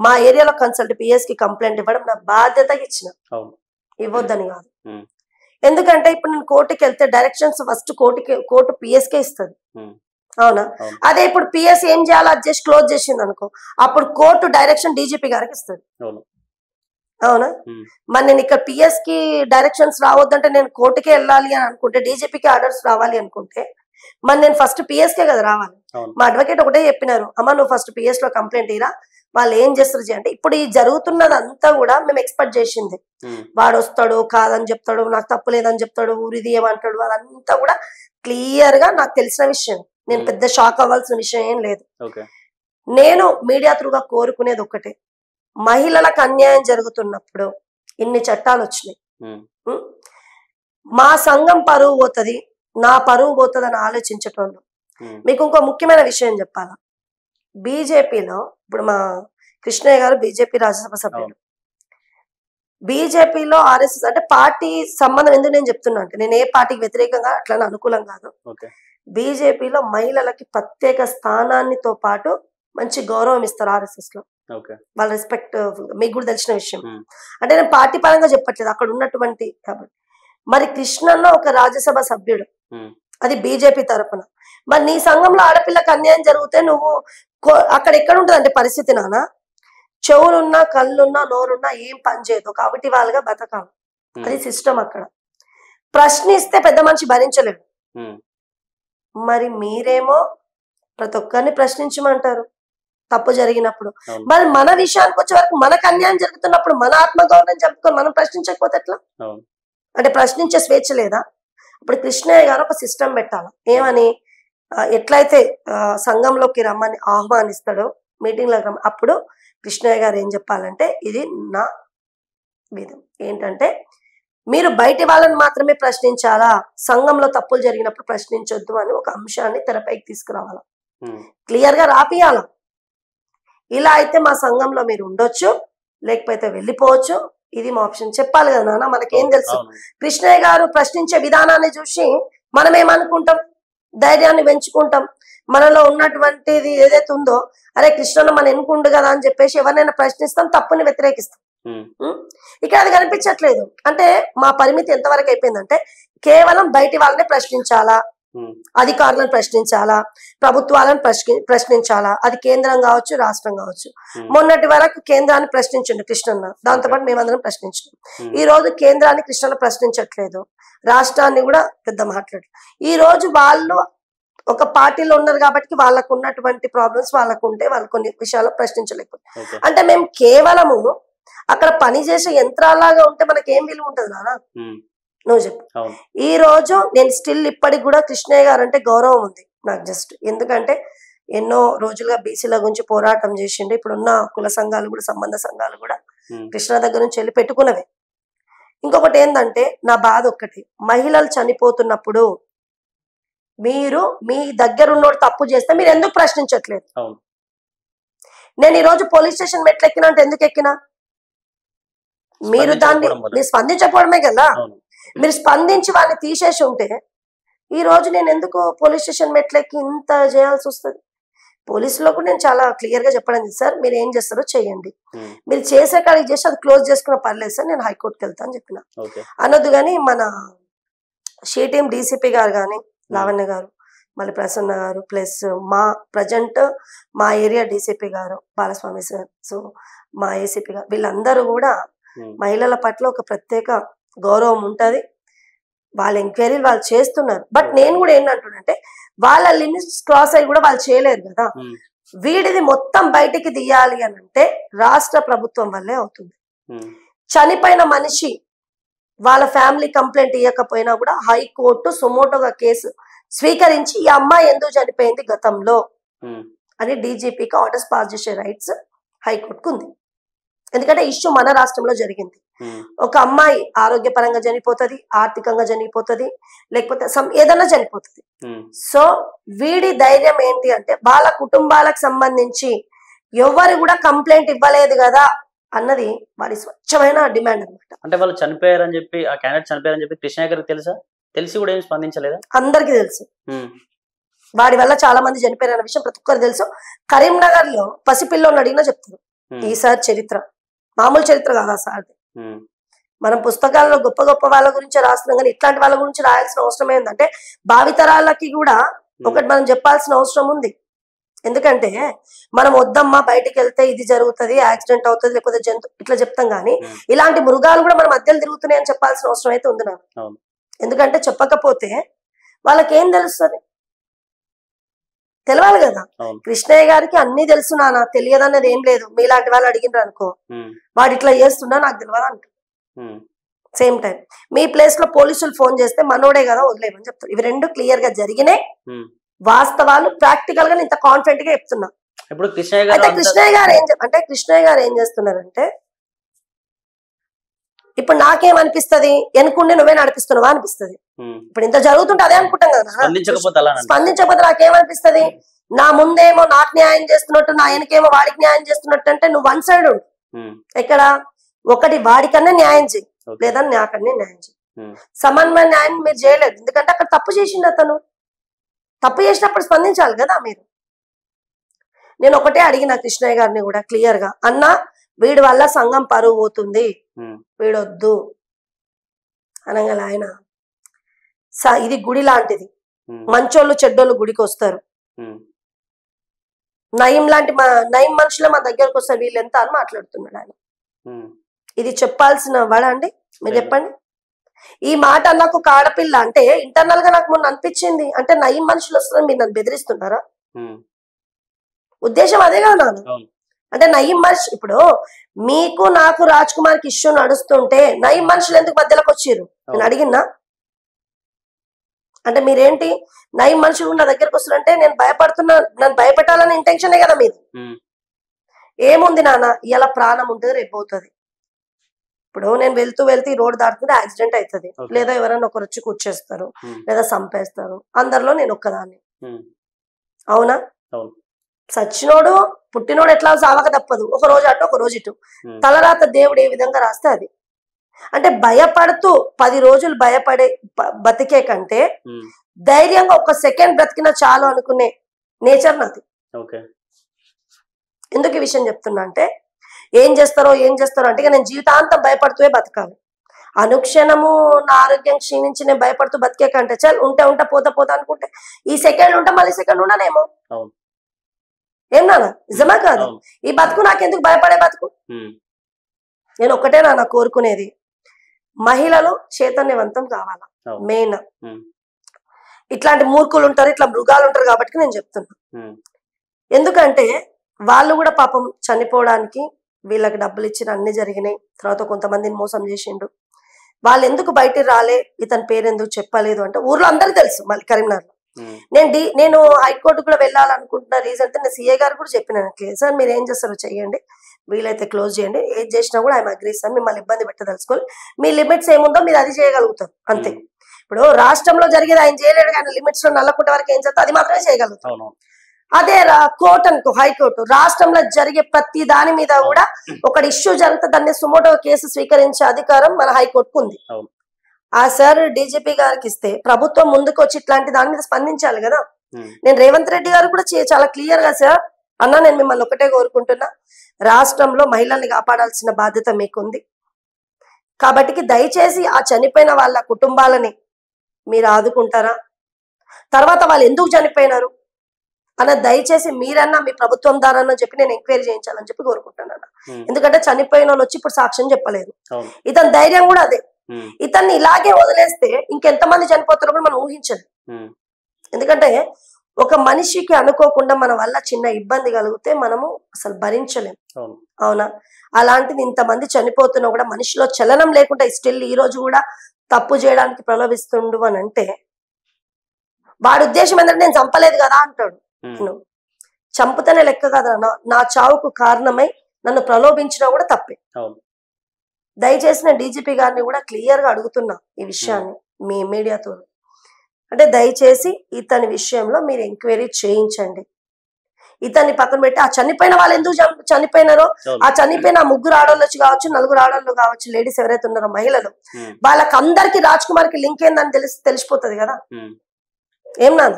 మా ఏరియాలో కన్సల్ట్ పిఎస్ కి కంప్లైంట్ ఇవ్వడం నా బాధ్యతగా ఇచ్చిన, ఇవ్వద్దని కాదు. ఎందుకంటే ఇప్పుడు నేను కోర్టుకి వెళ్తే డైరెక్షన్స్ ఫస్ట్ కోర్టు పిఎస్కే ఇస్తుంది, అవునా? అదే ఇప్పుడు పిఎస్ ఏం చేయాలో అది చేసి క్లోజ్ చేసింది అనుకో, అప్పుడు కోర్టు డైరెక్షన్ డీజీపీ గారికి ఇస్తుంది, అవునా? మరి నేను ఇక్కడ పిఎస్ కి డైరెక్షన్స్ రావద్దంటే నేను కోర్టుకే వెళ్ళాలి అని అనుకుంటే, డీజీపీకి ఆర్డర్స్ రావాలి అనుకుంటే మరి నేను ఫస్ట్ పిఎస్కే కదా రావాలి. మా అడ్వకేట్ ఒకటే చెప్పినారు, అమ్మ నువ్వు ఫస్ట్ పిఎస్ లో కంప్లైంట్ ఇరా, వాళ్ళు ఏం చేస్తారు అంటే ఇప్పుడు ఈ జరుగుతున్నదంతా కూడా మేము ఎక్స్పెక్ట్ చేసింది. వాడు వస్తాడు కాదని చెప్తాడు, నాకు తప్పు లేదని చెప్తాడు, ఊరిది ఏమంటాడు, అదంతా కూడా క్లియర్ గా నాకు తెలిసిన విషయం. నేను పెద్ద షాక్ అవ్వాల్సిన విషయం ఏం లేదు. నేను మీడియా త్రూగా కోరుకునేది ఒక్కటే, మహిళలకు అన్యాయం జరుగుతున్నప్పుడు ఇన్ని చట్టాలు వచ్చినాయి, మా సంఘం పరువు పోతుంది, నా పరువు పోతుంది అని ఆలోచించేటోళ్ళు. మీకు ఇంకో ముఖ్యమైన విషయం చెప్పాలా, బీజేపీలో ఇప్పుడు మా కృష్ణయ్య గారు బీజేపీ రాజ్యసభ సభ్యులు, బీజేపీలో ఆర్ఎస్ఎస్ అంటే పార్టీ సంబంధం ఎందుకు నేను చెప్తున్నా అంటే నేను ఏ పార్టీకి వ్యతిరేకంగా అట్లా అనుకూలం కాదు. బీజేపీలో మహిళలకి ప్రత్యేక స్థానాన్నితో పాటు మంచి గౌరవం ఇస్తారు ఆర్ఎస్ఎస్ లో, వాళ్ళ రెస్పెక్ట్ మీకు కూడా తెలిసిన విషయం. అంటే నేను పార్టీ పరంగా చెప్పట్లేదు, అక్కడ ఉన్నటువంటి. కాబట్టి మరి కృష్ణన్న ఒక రాజ్యసభ సభ్యుడు, అది బీజేపీ తరఫున. మరి నీ సంఘంలో ఆడపిల్లకి అన్యాయం జరిగితే నువ్వు అక్కడ ఎక్కడ ఉంటదంటే పరిస్థితి నాన్న, చెవులున్నా కళ్ళున్నా నోరున్నా ఏం పని చేయదు, కాబట్టి వాళ్ళగా బతకాలి, అది సిస్టమ్. అక్కడ ప్రశ్నిస్తే పెద్ద మనిషి భరించలేడు, మరి మీరేమో ప్రతి ఒక్కరిని ప్రశ్నించమంటారు తప్పు జరిగినప్పుడు. మరి మన విషయానికి వచ్చే వరకు మనకు అన్యాయం జరుగుతున్నప్పుడు మన ఆత్మగౌరవం చెప్పుకొని మనం ప్రశ్నించకపోతే ఎట్లా? అంటే ప్రశ్నించే స్వేచ్ఛ లేదా? ఇప్పుడు కృష్ణయ్య గారు ఒక సిస్టమ్ పెట్టాలి, ఏమని ఎట్లయితే సంఘంలోకి రమ్మని ఆహ్వానిస్తాడో మీటింగ్లోకి రమ్మని, అప్పుడు కృష్ణయ్య గారు ఏం చెప్పాలంటే ఇది నా విధం ఏంటంటే మీరు బయటి వాళ్ళని మాత్రమే ప్రశ్నించాలా, సంఘంలో తప్పులు జరిగినప్పుడు ప్రశ్నించొద్దు అని ఒక అంశాన్ని తెరపైకి తీసుకురావాలా, క్లియర్ గా రాపియాల. ఇలా అయితే మా సంఘంలో మీరు ఉండొచ్చు, లేకపోతే వెళ్ళిపోవచ్చు, ఇది మా ఆప్షన్ చెప్పాలి కదా నాన్న, మనకేం తెలుసు? కృష్ణయ్య గారు ప్రశ్నించే విధానాన్ని చూసి మనం ఏమనుకుంటాం, ధైర్యాన్ని పెంచుకుంటాం. మనలో ఉన్నటువంటిది ఏదైతే ఉందో, అరే కృష్ణన్న మన ఎన్నుకుండు కదా అని చెప్పేసి ఎవరినైనా ప్రశ్నిస్తాం, తప్పుని వ్యతిరేకిస్తాం. ఇక్కడ అది కనిపించట్లేదు. అంటే మా పరిమితి ఎంతవరకు అయిపోయిందంటే కేవలం బయటి వాళ్ళని ప్రశ్నించాలా, అధికారులను ప్రశ్నించాలా, ప్రభుత్వాలను ప్రశ్నించాలా, అది కేంద్రం కావచ్చు రాష్ట్రం కావచ్చు. మొన్నటి వరకు కేంద్రాన్ని ప్రశ్నించండి కృష్ణన్న, దాంతోపాటు మేమందరం ప్రశ్నించాం. ఈ రోజు కేంద్రాన్ని కృష్ణన్న ప్రశ్నించట్లేదు, రాష్ట్రాన్ని కూడా పెద్ద మాట్లాడలేదు. ఈ రోజు వాళ్ళు ఒక పార్టీలో ఉన్నారు కాబట్టి వాళ్ళకు ఉన్నటువంటి ప్రాబ్లమ్స్ వాళ్ళకు ఉంటే వాళ్ళు కొన్ని విషయాలు ప్రశ్నించలేకపోతే, అంటే మేము కేవలము అక్కడ పనిచేసే యంత్రాలాగా ఉంటే మనకి ఏం విలువ ఉంటుంది నాన్న? నువ్వు చెప్పు. ఈ రోజు నేను స్టిల్ ఇప్పటికి కూడా కృష్ణయ్య గారు అంటే గౌరవం ఉంది నాకు. జస్ట్ ఎందుకంటే ఎన్నో రోజులుగా బీసీల గురించి పోరాటం చేసిండు. ఇప్పుడున్న కుల సంఘాలు కూడా, సంబంధ సంఘాలు కూడా కృష్ణ దగ్గర నుంచి వెళ్ళి పెట్టుకున్నవే. ఇంకొకటి ఏంటంటే నా బాధ ఒక్కటి, మహిళలు చనిపోతున్నప్పుడు మీరు మీ దగ్గర ఉన్నోడు తప్పు చేస్తే మీరు ఎందుకు ప్రశ్నించట్లేదు? నేను ఈ రోజు పోలీస్ స్టేషన్ మెట్లు ఎక్కినా అంటే ఎందుకు ఎక్కినా? మీరు దాన్ని మీరు స్పందించకపోవడమే కదా. మీరు స్పందించి వాళ్ళని తీసేసి ఉంటే ఈ రోజు నేను ఎందుకు పోలీస్ స్టేషన్ మెట్లెక్కి ఇంత చేయాల్సి వస్తుంది? పోలీసులో కూడా నేను చాలా క్లియర్ గా చెప్పడం, సార్ మీరు ఏం చేస్తారో చెయ్యండి, మీరు చేసే కాడికి చేసి అది క్లోజ్ చేసుకున్న పర్లేదు సార్, నేను హైకోర్టుకి వెళ్తా అని చెప్పిన అన్నది. కానీ మన షీ టీం డీసీపీ గారు కానీ, లావణ్య గారు, మళ్ళీ ప్రసన్న గారు, ప్లస్ మా ప్రజెంట్ మా ఏరియా డీసీపీ గారు బాలస్వామి సార్, సో మా ఏసీపీ గారు, వీళ్ళందరూ కూడా మహిళల పట్ల ఒక ప్రత్యేక గౌరవం ఉంటది. వాళ్ళ ఎంక్వైరీలు వాళ్ళు చేస్తున్నారు. బట్ నేను కూడా ఏంటంటున్నానంటే వాళ్ళ లిమిట్స్ క్రాస్ అయ్యి కూడా వాళ్ళు చేయలేరు కదా. వీడిది మొత్తం బయటికి తీయాలి అని అంటే రాష్ట్ర ప్రభుత్వం వల్లే అవుతుంది. చనిపోయిన మనిషి వాళ్ళ ఫ్యామిలీ కంప్లైంట్ ఇవ్వకపోయినా కూడా హైకోర్టు సుమోటోగా కేసు స్వీకరించి ఈ అమ్మాయి ఎందుకు చనిపోయింది గతంలో అని డీజీపీకి ఆర్డర్స్ పాస్ చేసే రైట్స్ హైకోర్టుకు ఉంది. ఎందుకంటే ఇష్యూ మన రాష్ట్రంలో జరిగింది. ఒక అమ్మాయి ఆరోగ్యపరంగా చనిపోతుంది, ఆర్థికంగా చనిపోతుంది, లేకపోతే ఏదైనా చనిపోతుంది. సో వీడి ధైర్యం ఏంటి అంటే వాళ్ళ కుటుంబాలకు సంబంధించి ఎవరు కూడా కంప్లైంట్ ఇవ్వలేదు కదా అన్నది వాడి స్వచ్ఛమైన డిమాండ్ అనమాట. అంటే వాళ్ళు చనిపోయారని చెప్పి, ఆ క్యాండిడేట్ చనిపోయారని చెప్పి కృష్ణయ్య గారికి తెలుసా? తెలిసి కూడా ఏం స్పందించలేదా? అందరికీ తెలుసు. వాడి వల్ల చాలా మంది చనిపోయారన్న విషయం ప్రతి ఒక్కరు తెలుసు. కరీంనగర్ లో పసిపిల్లని అడిగినా చెప్తారు ఈసారి చరిత్ర మామూలు చరిత్ర కాదా సార్. మనం పుస్తకాల్లో గొప్ప గొప్ప వాళ్ళ గురించి రాస్తున్నాం, కానీ ఇట్లాంటి వాళ్ళ గురించి రాయాల్సిన అవసరం ఏంటంటే భావితరాలకి కూడా ఒకటి మనం చెప్పాల్సిన అవసరం ఉంది. ఎందుకంటే మనం వద్దమ్మా బయటికి వెళ్తే ఇది జరుగుతుంది, యాక్సిడెంట్ అవుతుంది, లేకపోతే జంతు ఇట్లా చెప్తాం, కానీ ఇలాంటి మృగాలు కూడా మన మధ్యలో తిరుగుతున్నాయి అని చెప్పాల్సిన అవసరం అయితే ఉంది నాకు. ఎందుకంటే చెప్పకపోతే వాళ్ళకి ఏం తెలుస్తుంది? తెలవాలి కదా. కృష్ణయ్య గారికి అన్ని తెలుసు నాన్న, తెలియదన్నది ఏం లేదు. మీలాంటి వాళ్ళు అడిగినారు అనుకో, వాడు ఇట్లా చేస్తున్నా నాకు తెలియదు అంట. సేమ్ టైం మీ ప్లేస్ లో పోలీసులు ఫోన్ చేస్తే మనోడే కదా వదిలేమని చెప్తారు. ఇవి రెండు క్లియర్ గా జరిగినాయి వాస్తవాలు, ప్రాక్టికల్ గా ఇంత కాన్ఫిడెంట్ గా చెప్తున్నా. ఇప్పుడు కృష్ణయ్య గారు ఏం చేస్తున్నారంటే, ఇప్పుడు నాకేమనిపిస్తుంది, ఎనుకుండే నువ్వే నడిపిస్తున్నావా అనిపిస్తుంది. ఇప్పుడు ఇంత జరుగుతుంటే అదే అనుకుంటాం కదా. స్పందించకపోతే నాకేమనిపిస్తుంది, నా ముందేమో నాకు న్యాయం చేస్తున్నట్టు, నా వెనకేమో వాడికి న్యాయం చేస్తున్నట్టు. అంటే నువ్వు వన్ సైడ్ ఉండు. ఎక్కడ ఒకటి వాడికన్నా న్యాయం చేయి, లేదా నాకన్నా న్యాయం చేయి. సమన్వయ న్యాయం మీరు చేయలేదు, ఎందుకంటే అక్కడ తప్పు చేసిండు అతను. తప్పు చేసినప్పుడు స్పందించాలి కదా మీరు. నేను ఒకటే అడిగిన కృష్ణయ్య గారిని కూడా క్లియర్ గా, అన్న వీడి వల్ల సంఘం పరువు పోతుంది, వీడొద్దు అనగల ఆయన, ఇది గుడి లాంటిది, మంచోళ్ళు చెడ్డోళ్ళు గుడికి వస్తారు, నయం లాంటి నయం మనుషులే మా దగ్గరకు వస్తారు, వీళ్ళు ఎంత అని మాట్లాడుతున్నాడు ఆయన. ఇది చెప్పాల్సిన వాడా అండి? మీరు చెప్పండి. ఈ మాట నాకు ఒక ఆడపిల్ల అంటే ఇంటర్నల్ గా నాకు మొన్న అనిపించింది, అంటే నయం మనుషులు వస్తారు, మీరు నన్ను బెదిరిస్తున్నారా? ఉద్దేశం అదే కదా నాన్న. అంటే నయం మనిషి, ఇప్పుడు మీకు నాకు రాజ్ కుమార్ కి ఇష్యూ నడుస్తుంటే నయం మనుషులు ఎందుకు మధ్యలోకి వచ్చిర్రు నేను అడిగినా? అంటే మీరేంటి నయం మనుషులు నా దగ్గరకు వస్తారంటే నేను భయపడుతున్నా, నన్ను భయపెట్టాలనే ఇంటెన్షనే కదా మీరు. ఏముంది నాన్న, ఇలా ప్రాణం ఉంటుంది రేపు పోతుంది. ఇప్పుడు నేను వెళ్తూ వెళ్తూ రోడ్ దాటుతుంటే యాక్సిడెంట్ అవుతుంది, లేదా ఎవరైనా ఒకరు వచ్చి కూర్చేస్తారు, లేదా చంపేస్తారు, అందరిలో నేను ఒక్కదాన్ని. అవునా? సచ్చినోడు పుట్టినోడు ఎట్లా సావక తప్పదు, ఒక రోజు అటు ఒక రోజు ఇటు. తలరాత దేవుడు ఏ విధంగా రాస్తే అది. అంటే భయపడుతూ 10 రోజులు భయపడే బతికే కంటే ధైర్యంగా ఒక సెకండ్ బ్రతికినా చాలు అనుకునే నేచర్ నాది. ఎందుకు ఈ విషయం చెప్తున్నా అంటే ఏం చేస్తారో అంటే ఇక నేను జీవితాంతం భయపడుతూ బతకాలి. అనుక్షణము నా ఆరోగ్యం క్షీణించి నేను భయపడుతూ బతికే కంటే చాలు ఉంటే పోతా అనుకుంటే ఈ సెకండ్ ఉంటే మళ్ళీ సెకండ్ ఉండనేమో. ఏం నాన్న నిజమా కాదు? ఈ బతుకు నాకెందుకు భయపడే బతుకు? నేను ఒక్కటే నాన్న కోరుకునేది, మహిళలు చైతన్యవంతం కావాలా మెయిన్. ఇట్లాంటి మూర్ఖులు ఉంటారు, ఇట్లా మృగాలు ఉంటారు కాబట్టి నేను చెప్తున్నా. ఎందుకంటే వాళ్ళు కూడా పాపం చనిపోవడానికి వీళ్ళకి డబ్బులు ఇచ్చిన అన్ని జరిగినాయి. తర్వాత కొంతమందిని మోసం చేసిండు. వాళ్ళు ఎందుకు బయటికి రాలే, ఇతని పేరు ఎందుకు చెప్పలేదు అంటే ఊర్లో అందరికీ తెలుసు. మళ్ళీ కరీంనగర్లో నేను హైకోర్టు కూడా వెళ్ళాలనుకుంటున్న రీజన్ నేను సిఏ గారు కూడా చెప్పినాను, సార్ మీరు ఏం చేస్తారో చెయ్యండి, వీలైతే క్లోజ్ చేయండి, ఏది చేసినా కూడా ఆయన అగ్రీస్తాను, మిమ్మల్ని ఇబ్బంది పెట్టదలుచుకోవాలి, మీ లిమిట్స్ ఏముందో మీరు అది చేయగలుగుతారు అంతే. ఇప్పుడు రాష్ట్రంలో జరిగేది ఆయన చేయలేడు, ఆయన లిమిట్స్ లో నల్లకుంట వరకు ఏం చేస్తా అది మాత్రమే చేయగలుగుతాం. అదే కోర్టు అనుకో, హైకోర్టు రాష్ట్రంలో జరిగే ప్రతి దాని మీద కూడా ఒక ఇష్యూ జరిగితే దాన్ని సుమోటో కేసు స్వీకరించే అధికారం మన హైకోర్టుకు ఉంది. ఆ సార్ డీజీపీ గారికి ఇస్తే ప్రభుత్వం ముందుకు వచ్చి ఇట్లాంటి దాని మీద స్పందించాలి కదా. నేను రేవంత్ రెడ్డి గారు కూడా చాలా క్లియర్ గా సార్ అన్నా, నేను మిమ్మల్ని ఒకటే కోరుకుంటున్నా, రాష్ట్రంలో మహిళల్ని కాపాడాల్సిన బాధ్యత మీకుంది కాబట్టి దయచేసి ఆ చనిపోయిన వాళ్ళ కుటుంబాలని మీరు ఆదుకుంటారా, తర్వాత వాళ్ళు ఎందుకు చనిపోయినారు అన్న దయచేసి మీరన్నా మీ ప్రభుత్వం ద్వారా చెప్పి నేను ఎంక్వైరీ చేయించాలని చెప్పి కోరుకుంటున్నాను. ఎందుకంటే చనిపోయిన వాళ్ళు వచ్చి ఇప్పుడు సాక్ష్యం చెప్పలేరు. ఇతని ధైర్యం కూడా అదే. ఇతన్ని ఇలాగే వదిలేస్తే ఇంకెంతమంది చనిపోతారో కూడా మనం ఊహించదు. ఎందుకంటే ఒక మనిషికి అనుకోకుండా మన వల్ల చిన్న ఇబ్బంది కలిగితే మనము అసలు భరించలేం, అవునా? అలాంటిది ఇంతమంది చనిపోతున్నా కూడా మనిషిలో చలనం లేకుండా స్టిల్ ఈ రోజు కూడా తప్పు చేయడానికి ప్రలోభిస్తుండు అని అంటే వాడి ఉద్దేశం ఏంటంటే నేను చంపలేదు కదా అంటాడు. నేను చంపుతనే లెక్క కదా, నా చావుకు కారణమై నన్ను ప్రలోభించినా కూడా తప్పే. దయచేసి నేను డీజీపీ గారిని కూడా క్లియర్ గా అడుగుతున్నా ఈ విషయాన్ని మీ మీడియాతో, అంటే దయచేసి ఇతని విషయంలో మీరు ఎంక్వైరీ చేయించండి. ఇతన్ని పక్కన పెట్టి ఆ చనిపోయిన వాళ్ళు ఎందుకు చనిపోయినారో, ఆ చనిపోయిన 3 ఆడవాళ్ళు కావచ్చు, 4 ఆడవాళ్ళు కావచ్చు, లేడీస్ ఎవరైతే ఉన్నారో మహిళలు, వాళ్ళకి అందరికి రాజ్ కుమార్ కి లింక్ ఏందని తెలిసిపోతుంది కదా. ఏం నాన్న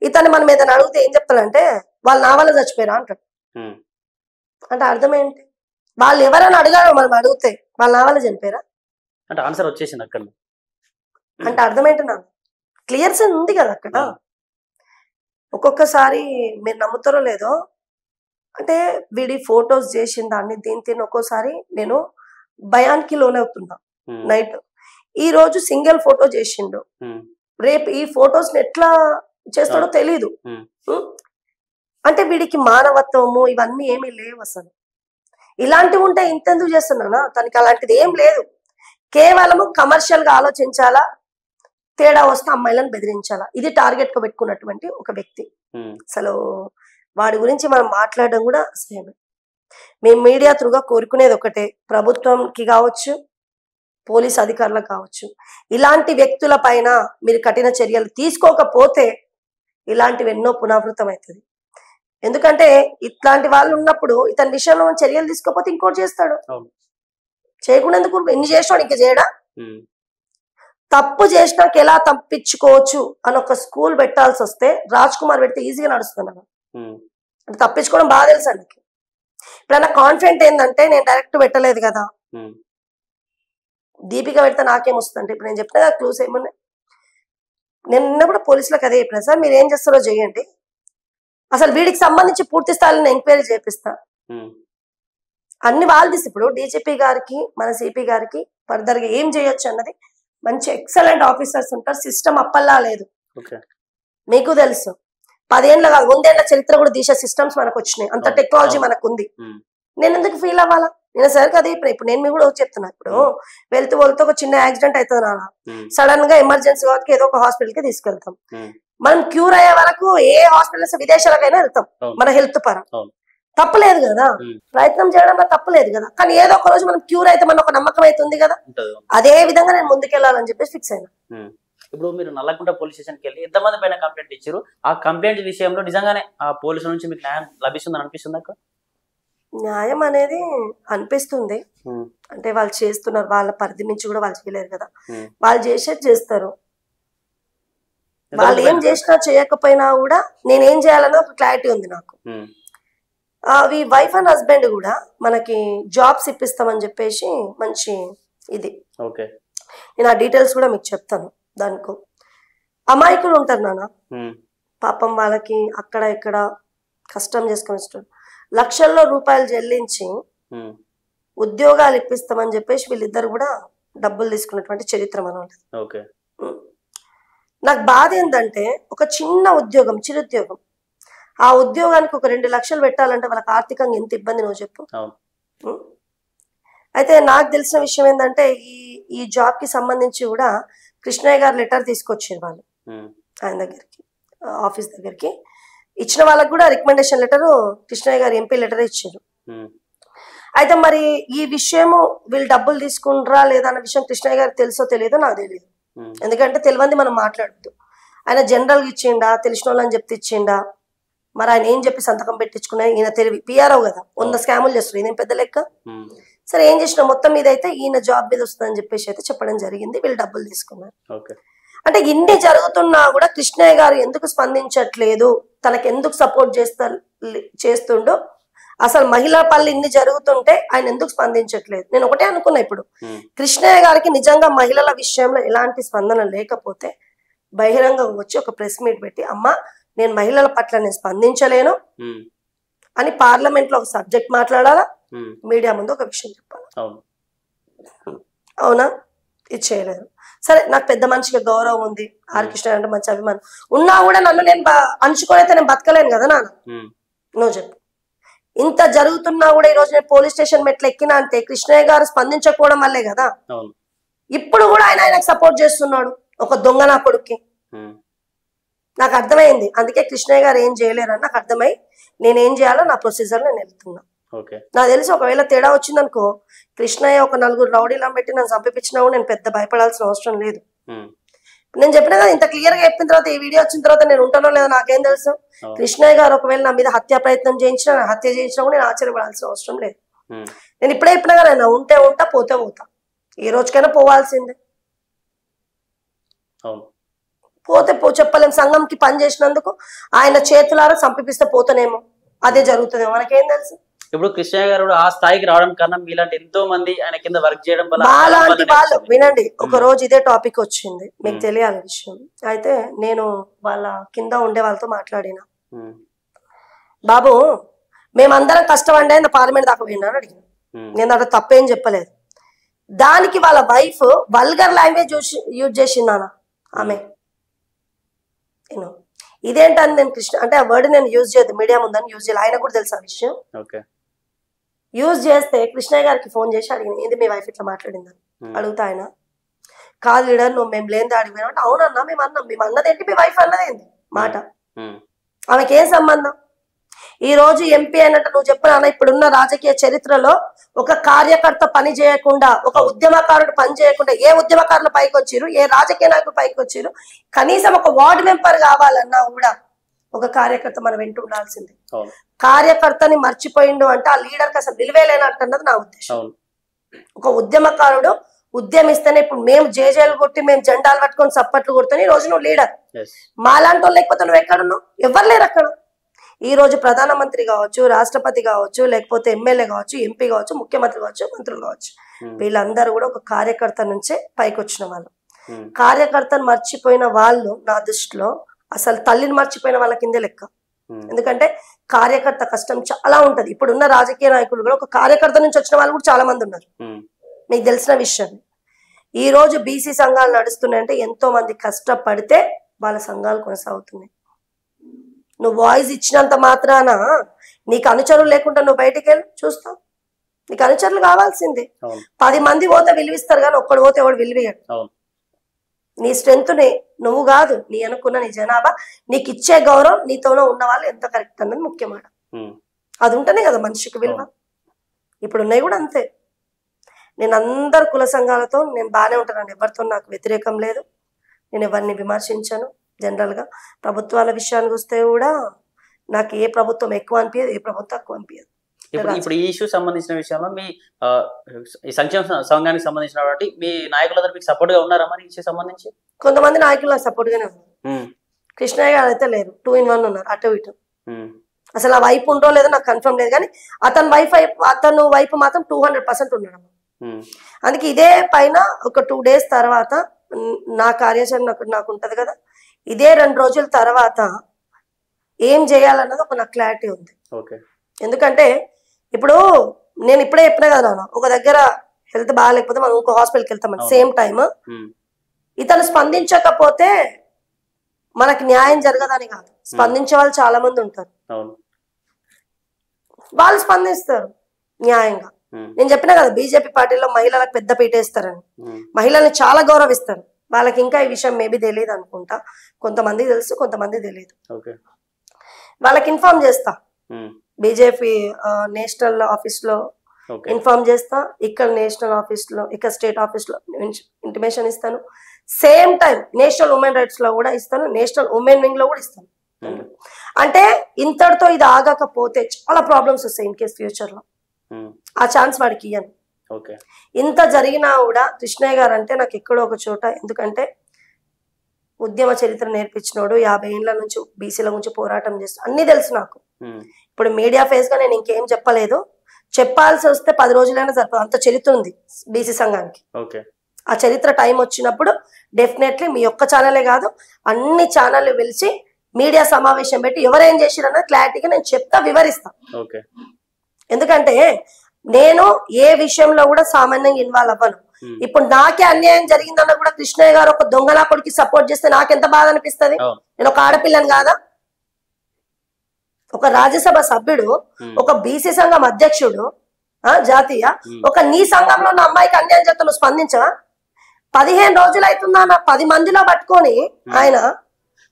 ఇతన్ని మనం ఏదైనా అడిగితే ఏం చెప్తాడంటే వాళ్ళు నా వల్ల చచ్చిపోయారా అంటాడు. అంటే అర్థం ఏంటి? వాళ్ళు ఎవరైనా అడిగారో మనం అడిగితే వాళ్ళు నా వల్ల చనిపోయారా అంటే ఆన్సర్ వచ్చేసింది అక్కడ. అంటే అర్థం ఏంటి నా క్లియర్ సైన్ ఉంది కదా అక్కడ. ఒక్కొక్కసారి మీరు నమ్ముతారో లేదో, అంటే వీడి ఫొటోస్ చేసిన దాన్ని దీని ఒక్కోసారి నేను భయానికి లోనవుతున్నా. నైట్ ఈ రోజు సింగిల్ ఫోటో చేసిండు, రేపు ఈ ఫొటోస్ ఎట్లా చేస్తాడో తెలీదు. అంటే వీడికి మానవత్వము ఇవన్నీ ఏమీ లేవు అసలు. ఇలాంటివి ఉంటే ఇంతెందుకు చేస్తున్నానా? తనకి అలాంటిది ఏం లేదు. కేవలము కమర్షియల్ గా ఆలోచించాలా, తేడా వస్తే అమ్మాయిలను బెదిరించాలా, ఇది టార్గెట్ గా పెట్టుకున్నటువంటి ఒక వ్యక్తి. అసలు వాడి గురించి మనం మాట్లాడడం కూడా అసలు మేము మీడియా త్రూగా కోరుకునేది ఒకటే, ప్రభుత్వంకి కావచ్చు పోలీస్ అధికారులకు కావచ్చు, ఇలాంటి వ్యక్తుల పైన మీరు కఠిన చర్యలు తీసుకోకపోతే ఇలాంటివి ఎన్నో పునరావృతం అవుతుంది. ఎందుకంటే ఇట్లాంటి వాళ్ళు ఉన్నప్పుడు ఇతని విషయంలో చర్యలు తీసుకోకపోతే ఇంకోటి చేస్తాడు. చేయకుండా ఎందుకు ఎన్ని చేసినాడు ఇంకా చేయడా? తప్పు చేసినాక ఎలా తప్పించుకోవచ్చు అని ఒక స్కూల్ పెట్టాల్సి వస్తే రాజ్ కుమార్ పెడితే ఈజీగా నడుస్తున్నాను. అంటే తప్పించుకోవడం బాగా తెలుసు అందుకే. ఇప్పుడు అన్న కాన్ఫిడెంట్ ఏంటంటే నేను డైరెక్ట్ పెట్టలేదు కదా, దీపిక పెడితే నాకేం వస్తుందంటే ఇప్పుడు నేను చెప్పిన క్లూస్ ఏమున్నాయి. నేను నిన్న కూడా పోలీసులకు అదే చెప్పిన, సార్ మీరు ఏం చేస్తారో చేయండి, అసలు వీడికి సంబంధించి పూర్తి స్థాయిలో ఎంక్వైరీ చేపిస్తా అన్ని వాళ్ళు తీసి. ఇప్పుడు డీజీపీ గారికి మన సిపి గారికి ఫర్దర్ గా ఏం చేయొచ్చు అన్నది మంచి ఎక్సలెంట్ ఆఫీసర్స్ ఉంటారు. సిస్టమ్ అప్పల్లా లేదు, మీకు తెలుసు. 10 ఏళ్ళ కాదు 100 ఏళ్ల చరిత్ర కూడా తీసే సిస్టమ్స్ మనకు వచ్చినాయి, అంత టెక్నాలజీ మనకు ఉంది. నేను ఎందుకు ఫీల్ అవ్వాలా? నేను సరికి అదే ఇప్పుడు నేను మీకు కూడా చెప్తున్నా, ఇప్పుడు వెళ్తూ ఒక చిన్న యాక్సిడెంట్ అవుతుంది నాన్న, సడన్ గా ఎమర్జెన్సీ కాబట్టి ఏదో ఒక హాస్పిటల్ కి తీసుకెళ్తాం. మనం క్యూర్ అయ్యే వరకు ఏ హాస్పిటల్స్ విదేశాలకైనా వెళ్తాం మన హెల్త్ పరం, తప్పలేదు కదా, ప్రయత్నం చేయడంలో తప్పలేదు కదా. కానీ ఏదో ఒక రోజు మనం క్యూర్ అయితే మన ఒక నమ్మకం అవుతుంది కదా, అదే విధంగా నేను ముందుకెళ్ళాలని చెప్పేసి ఫిక్స్ అయినా. ఇప్పుడు మీరు నల్లకుంట పోలీస్ స్టేషన్కి వెళ్ళి ఎంతమంది పైన కంప్లైంట్ ఇచ్చారు? ఆ కంప్లైంట్ విషయంలో నిజంగానే ఆ పోలీసుల నుంచి మీకు న్యాయం లభిస్తుందని అనిపిస్తుంది అక్క? న్యాయం అనేది అనిపిస్తుంది. అంటే వాళ్ళు చేస్తున్నారు, వాళ్ళ పరిధి మించి కూడా వాళ్ళు చేయలేరు కదా. వాళ్ళు చేసేది చేస్తారు. వాళ్ళు ఏం చేసినా చేయకపోయినా కూడా నేనేం చేయాలన్న ఒక క్లారిటీ ఉంది నాకు. అవి వైఫ్ అండ్ హస్బెండ్ కూడా మనకి జాబ్స్ ఇప్పిస్తామని చెప్పేసి మంచి ఇది. నేను ఆ డీటెయిల్స్ కూడా మీకు చెప్తాను. దానికి అమాయకులు ఉంటారు నాన్న, పాపం వాళ్ళకి అక్కడ ఇక్కడ కష్టం చేసుకొని వస్తారు, లక్షల్లో రూపాయలు చెల్లించి ఉద్యోగాలు ఇప్పిస్తామని చెప్పేసి వీళ్ళిద్దరు కూడా డబ్బులు తీసుకున్నటువంటి చరిత్ర మనోళ్ళది. నాకు బాధ ఏంటంటే ఒక చిన్న ఉద్యోగం, చిరుద్యోగం, ఆ ఉద్యోగానికి ఒక 2 లక్షలు పెట్టాలంటే వాళ్ళకి ఆర్థికంగా ఎంత ఇబ్బంది నువ్వు చెప్పు. అయితే నాకు తెలిసిన విషయం ఏంటంటే ఈ జాబ్ కి సంబంధించి కూడా కృష్ణయ్య గారు లెటర్ తీసుకొచ్చారు వాళ్ళు ఆయన దగ్గరికి, ఆఫీస్ దగ్గరికి. ఇచ్చిన వాళ్ళకి కూడా రికమెండేషన్ లెటర్ కృష్ణయ్య గారు ఎంపీ లెటర్ ఇచ్చారు. అయితే మరి ఈ విషయము వీళ్ళు డబ్బులు తీసుకుంటారా లేదా అన్న విషయం కృష్ణయ్య గారికి తెలుసో తెలియదో నాకు తెలియదు. ఎందుకంటే తెలియంది మనం మాట్లాడద్దు. ఆయన జనరల్గా ఇచ్చిండా, తెలిసిన వాళ్ళని చెప్తే ఇచ్చిండా, మరి ఆయన ఏం చెప్పి సంతకం పెట్టించుకున్నా, ఈయన తెలివి పిఆర్ఓ కదా, 100 స్కాములు చేస్తారు, ఇదేం పెద్ద లెక్క. సరే ఏం చేసిన మొత్తం మీద అయితే ఈయన జాబ్ మీద వస్తుందని చెప్పేసి అయితే చెప్పడం జరిగింది. వీళ్ళు డబ్బులు తీసుకున్నారు. అంటే ఇన్ని జరుగుతున్నా కూడా కృష్ణయ్య గారు ఎందుకు స్పందించట్లేదు, తనకి ఎందుకు సపోర్ట్ చేస్తుండో, అసలు మహిళా పనులు ఇన్ని జరుగుతుంటే ఆయన ఎందుకు స్పందించట్లేదు. నేను ఒకటే అనుకున్నా, ఇప్పుడు కృష్ణయ్య గారికి నిజంగా మహిళల విషయంలో ఎలాంటి స్పందన లేకపోతే బహిరంగంగా వచ్చి ఒక ప్రెస్ మీట్ పెట్టి, అమ్మ నేను మహిళల పట్ల నేను స్పందించలేను అని పార్లమెంట్ లో ఒక సబ్జెక్ట్ మాట్లాడాలా, మీడియా ముందు ఒక విషయం చెప్పాలి. అవునా? ఇది చేయలేదు. సరే, నాకు పెద్ద మనిషికి గౌరవం ఉంది, ఆర్ కృష్ణ అంటే మంచి అభిమానం ఉన్నా కూడా నన్ను నేను అంచుకొని అయితే నేను బతకలేను కదా నాన్న. నువ్వు చెప్పు. ఇంత జరుగుతున్నా కూడా ఈ రోజు నేను పోలీస్ స్టేషన్ మెట్లు ఎక్కినా అంటే కృష్ణయ్య గారు స్పందించకపోవడం వల్లే కదా. ఇప్పుడు కూడా ఆయనకు సపోర్ట్ చేస్తున్నాడు, ఒక దొంగ నా కొడుక్కి. నాకు అర్థమైంది. అందుకే కృష్ణయ్య గారు ఏం చేయలేరని నాకు అర్థమై నేనేం చేయాలో నా ప్రొసీజర్ నేను వెళ్తున్నా. నాకు తెలిసి ఒకవేళ తేడా వచ్చిందనుకో, కృష్ణయ్య ఒక 4 రౌడీలను పెట్టి నన్ను చంపించినా కూడా నేను పెద్ద భయపడాల్సిన అవసరం లేదు. నేను చెప్పినా కదా, ఇంత క్లియర్ గా చెప్పిన తర్వాత, ఈ వీడియో వచ్చిన తర్వాత నేను ఉంటానో లేదో నాకేం తెలుసు. కృష్ణయ్య గారు ఒకవేళ నా మీద హత్యా ప్రయత్నం చేయించినా, హత్య చేయించినా కూడా నేను ఆశ్చర్యపడాల్సిన అవసరం లేదు. నేను ఇప్పుడే చెప్పినా కదా, నేను ఉంటే ఉంటా, పోతే పోతా. ఏ రోజుకైనా పోవాల్సిందే. పోతే చెప్పలేం. సంఘంకి పని చేసినందుకు ఆయన చేతులారా చంపిస్తే పోతానేమో, అదే జరుగుతుందేమో, మనకేం తెలుసు. ఇప్పుడు కృష్ణయ్య గారు ఆ స్థాయికి రావడం కన్నా మీలాంటి ఎంతో మంది ఆయన కింద వర్క్ చేయడం వల్ల అలాంటి వాళ్ళు వినండి. ఒక రోజు ఇదే టాపిక్ వచ్చింది, మీకు తెలియాలి విషయం. అయితే నేను వాళ్ళ కింద ఉండే వాళ్ళతో మాట్లాడినా, బాబు మేమందరం కష్టపడి ఆయన పార్లమెంట్ దాకా పోయినా అడిగిన. నేను అక్కడ తప్పేం చెప్పలేదు. దానికి వాళ్ళ వైఫ్ వల్గర్ లాంగ్వేజ్ యూజ్ చేసిందానా ఆమె. ఇదేంటని నేను కృష్ణ అంటే ఆ వర్డ్ నేను యూజ్ చేయదు, మీడియా ముందని యూజ్ చేయాలి. ఆయన కూడా తెలుసు ఆ విషయం. యూజ్ చేస్తే కృష్ణయ్య గారికి ఫోన్ చేసి అడిగిన, ఏంది మీ వైఫ్ ఇట్లా మాట్లాడిందని అడుగుతా. ఆయన కాదు లీడర్, నువ్వు మేము లేని అడిగినా అంటే, అవునన్నా మేము అన్నాం, మేము అన్నదేంటి మీ వైఫ్ అన్నదేంటి మాట, ఆమెకేం సంబంధం. ఈ రోజు ఎంపీ అయినట్టు నువ్వు చెప్పినా, ఇప్పుడున్న రాజకీయ చరిత్రలో ఒక కార్యకర్త పని చేయకుండా, ఒక ఉద్యమకారుడు పని చేయకుండా, ఏ ఉద్యమకారులు పైకి వచ్చారు, ఏ రాజకీయ నాయకులు పైకి వచ్చారు, కనీసం ఒక వార్డు మెంబర్ కావాలన్నా కూడా ఒక కార్యకర్త మనం వెంట ఉండాల్సిందే. కార్యకర్తని మర్చిపోయిండు అంటే ఆ లీడర్కి అసలు విలువేలేనట్టన్నది నా ఉద్దేశం. ఒక ఉద్యమకారుడు ఉద్యమిస్తేనే, ఇప్పుడు మేము జేజేలు కొట్టి మేము జెండాలు పట్టుకొని సప్పట్లు కొడుతూనే ఈ రోజు నువ్వు లీడర్. మాలాంటి వాళ్ళు లేకపోతే నువ్వు ఎక్కడున్నావు? ఎవరు లేరు అక్కడ. ఈ రోజు ప్రధానమంత్రి కావచ్చు, రాష్ట్రపతి కావచ్చు, లేకపోతే ఎమ్మెల్యే కావచ్చు, ఎంపీ కావచ్చు, ముఖ్యమంత్రి కావచ్చు, మంత్రులు కావచ్చు, వీళ్ళందరూ కూడా ఒక కార్యకర్త నుంచే పైకి వచ్చిన వాళ్ళు. కార్యకర్తను మర్చిపోయిన వాళ్ళు నా దృష్టిలో అసలు తల్లిని మర్చిపోయిన వాళ్ళ కిందే లెక్క. ఎందుకంటే కార్యకర్త కష్టం చాలా ఉంటది. ఇప్పుడున్న రాజకీయ నాయకులు కూడా ఒక కార్యకర్త నుంచి వచ్చిన వాళ్ళు కూడా చాలా మంది ఉన్నారు, మీకు తెలిసిన విషయం. ఈ రోజు బీసీ సంఘాలు నడుస్తున్నాయంటే ఎంతో మంది కష్టపడితే వాళ్ళ సంఘాలు కొనసాగుతున్నాయి. నువ్వు వాయిస్ ఇచ్చినంత మాత్రాన నీకు అనుచరులు లేకుండా నువ్వు బయటికి వెళ్ళి చూస్తావు. నీకు అనుచరులు కావాల్సిందే. 10 మంది పోతే విలువిస్తారు కానీ ఒక్కడు పోతే ఎవడు విలువయ్యాడు. నీ స్ట్రెంగ్త్ని నువ్వు కాదు, నీ అనుకున్న నీ జనాభా, నీకు ఇచ్చే గౌరవం, నీతోనే ఉన్న వాళ్ళు ఎంత కరెక్ట్ అన్నది ముఖ్యమాట. అది ఉంటేనే కదా మనిషికి విలువ. ఇప్పుడు ఉన్నాయి కూడా అంతే. నేను అందరు కుల సంఘాలతో నేను బాగానే ఉంటాను, ఎవరితో నాకు వ్యతిరేకం లేదు, నేను ఎవరిని విమర్శించాను. జనరల్గా ప్రభుత్వాల విషయానికి వస్తే కూడా నాకు ఏ ప్రభుత్వం ఎక్కువ అనిపించదు, ఏ ప్రభుత్వం తక్కువ అనిపించదు. ఇప్పుడు ఈ ఇష్యూ సంబంధించిన విషయంలో మీ ఈ సంక్షేమ సంఘానికి సంబంధించిన కాబట్టి మీ నాయకులందరూ మీకు సపోర్ట్ గా ఉన్నారా మరి ఇష్యూ సంబంధించి? కొంతమంది నాయకులు నాకు సపోర్ట్ గానే ఉన్నారు. కృష్ణయ్య గారు అయితే లేరు, 2 in 1 ఉన్నారు అటు ఇటు. అసలు ఆ వైపు ఉండో లేదో నాకు కన్ఫర్మ్ లేదు, కానీ అతను వైపు మాత్రం 200% ఉన్నాడు. అందుకే ఇదే పైన ఒక 2 days తర్వాత నా కార్యాచరణ నాకు ఉంటది కదా, ఇదే 2 రోజుల తర్వాత ఏం చేయాలన్నది ఒక నాకు క్లారిటీ ఉంది. ఎందుకంటే ఇప్పుడు నేను ఇప్పుడే చెప్పినా కదా నాన్న, ఒక దగ్గర హెల్త్ బాగాలేకపోతే మనం ఇంకో హాస్పిటల్కి వెళ్తాం, సేమ్ టైమ్ ఇతను స్పందించకపోతే మనకి న్యాయం జరగదని కాదు, స్పందించే వాళ్ళు చాలా మంది ఉంటారు, వాళ్ళు స్పందిస్తారు న్యాయంగా. నేను చెప్పినా కదా బీజేపీ పార్టీలో మహిళలకు పెద్ద పీటేస్తారని, మహిళల్ని చాలా గౌరవిస్తారు. వాళ్ళకి ఇంకా ఈ విషయం మేబీ తెలియదు అనుకుంటా, కొంతమంది తెలుసు కొంతమంది తెలియదు. వాళ్ళకి ఇన్ఫార్మ్ చేస్తా, బీజేపీ నేషనల్ ఆఫీస్ లో ఇన్ఫార్మ్ చేస్తా, ఇక్కడ నేషనల్ ఆఫీస్ లో, ఇక్కడ స్టేట్ ఆఫీస్ లో ఇంటిమేషన్ ఇస్తాను. Same time national women rights లో కూడా ఇస్తాను, నేషనల్ ఉమెన్ వింగ్ లో కూడా ఇస్తాను. అంటే ఇంతటితో ఇది ఆగకపోతే చాలా ప్రాబ్లమ్స్ వస్తాయి ఇన్ కేస్ ఫ్యూచర్ లో. ఆ ఛాన్స్ వాడికి ఇయ్యను. ఇంత జరిగినా కూడా కృష్ణయ్య గారు అంటే నాకు ఎక్కడో ఒక చోట, ఎందుకంటే ఉద్యమ చరిత్ర నేర్పించినోడు, 50 ఏళ్ల నుంచి బీసీల గురించి పోరాటం చేస్తూ అన్ని తెలుసు నాకు. ఇప్పుడు మీడియా ఫేస్ గా నేను ఇంకేం చెప్పలేదు, చెప్పాల్సి వస్తే 10 రోజులైనా సరిపోదు, అంత చరిత్ర ఉంది బీసీ సంఘానికి. ఆ చరిత్ర టైం వచ్చినప్పుడు డెఫినెట్లీ మీ ఒక్క ఛానలే కాదు అన్ని ఛానళ్ళు పిలిచి మీడియా సమావేశం పెట్టి ఎవరేం చేసిరన్నది క్లారిటీగా నేను చెప్తా, వివరిస్తా. ఎందుకంటే నేను ఏ విషయంలో కూడా సామాన్యంగా ఇన్వాల్వ్ అవ్వను. ఇప్పుడు నాకే అన్యాయం జరిగిందన్న కూడా కృష్ణయ్య గారు ఒక దొంగలా కొడుకు సపోర్ట్ చేస్తే నాకెంత బాధ అనిపిస్తుంది. నేను ఒక ఆడపిల్లని కాదా, ఒక రాజ్యసభ సభ్యుడు, ఒక బీసీ సంఘం అధ్యక్షుడు జాతీయ, ఒక నీ సంఘంలో నా అమ్మాయికి అన్యాయం చేస్తా నువ్వు స్పందించవా? 15 రోజులు అవుతుందా నా 10 మందిలో పట్టుకొని ఆయన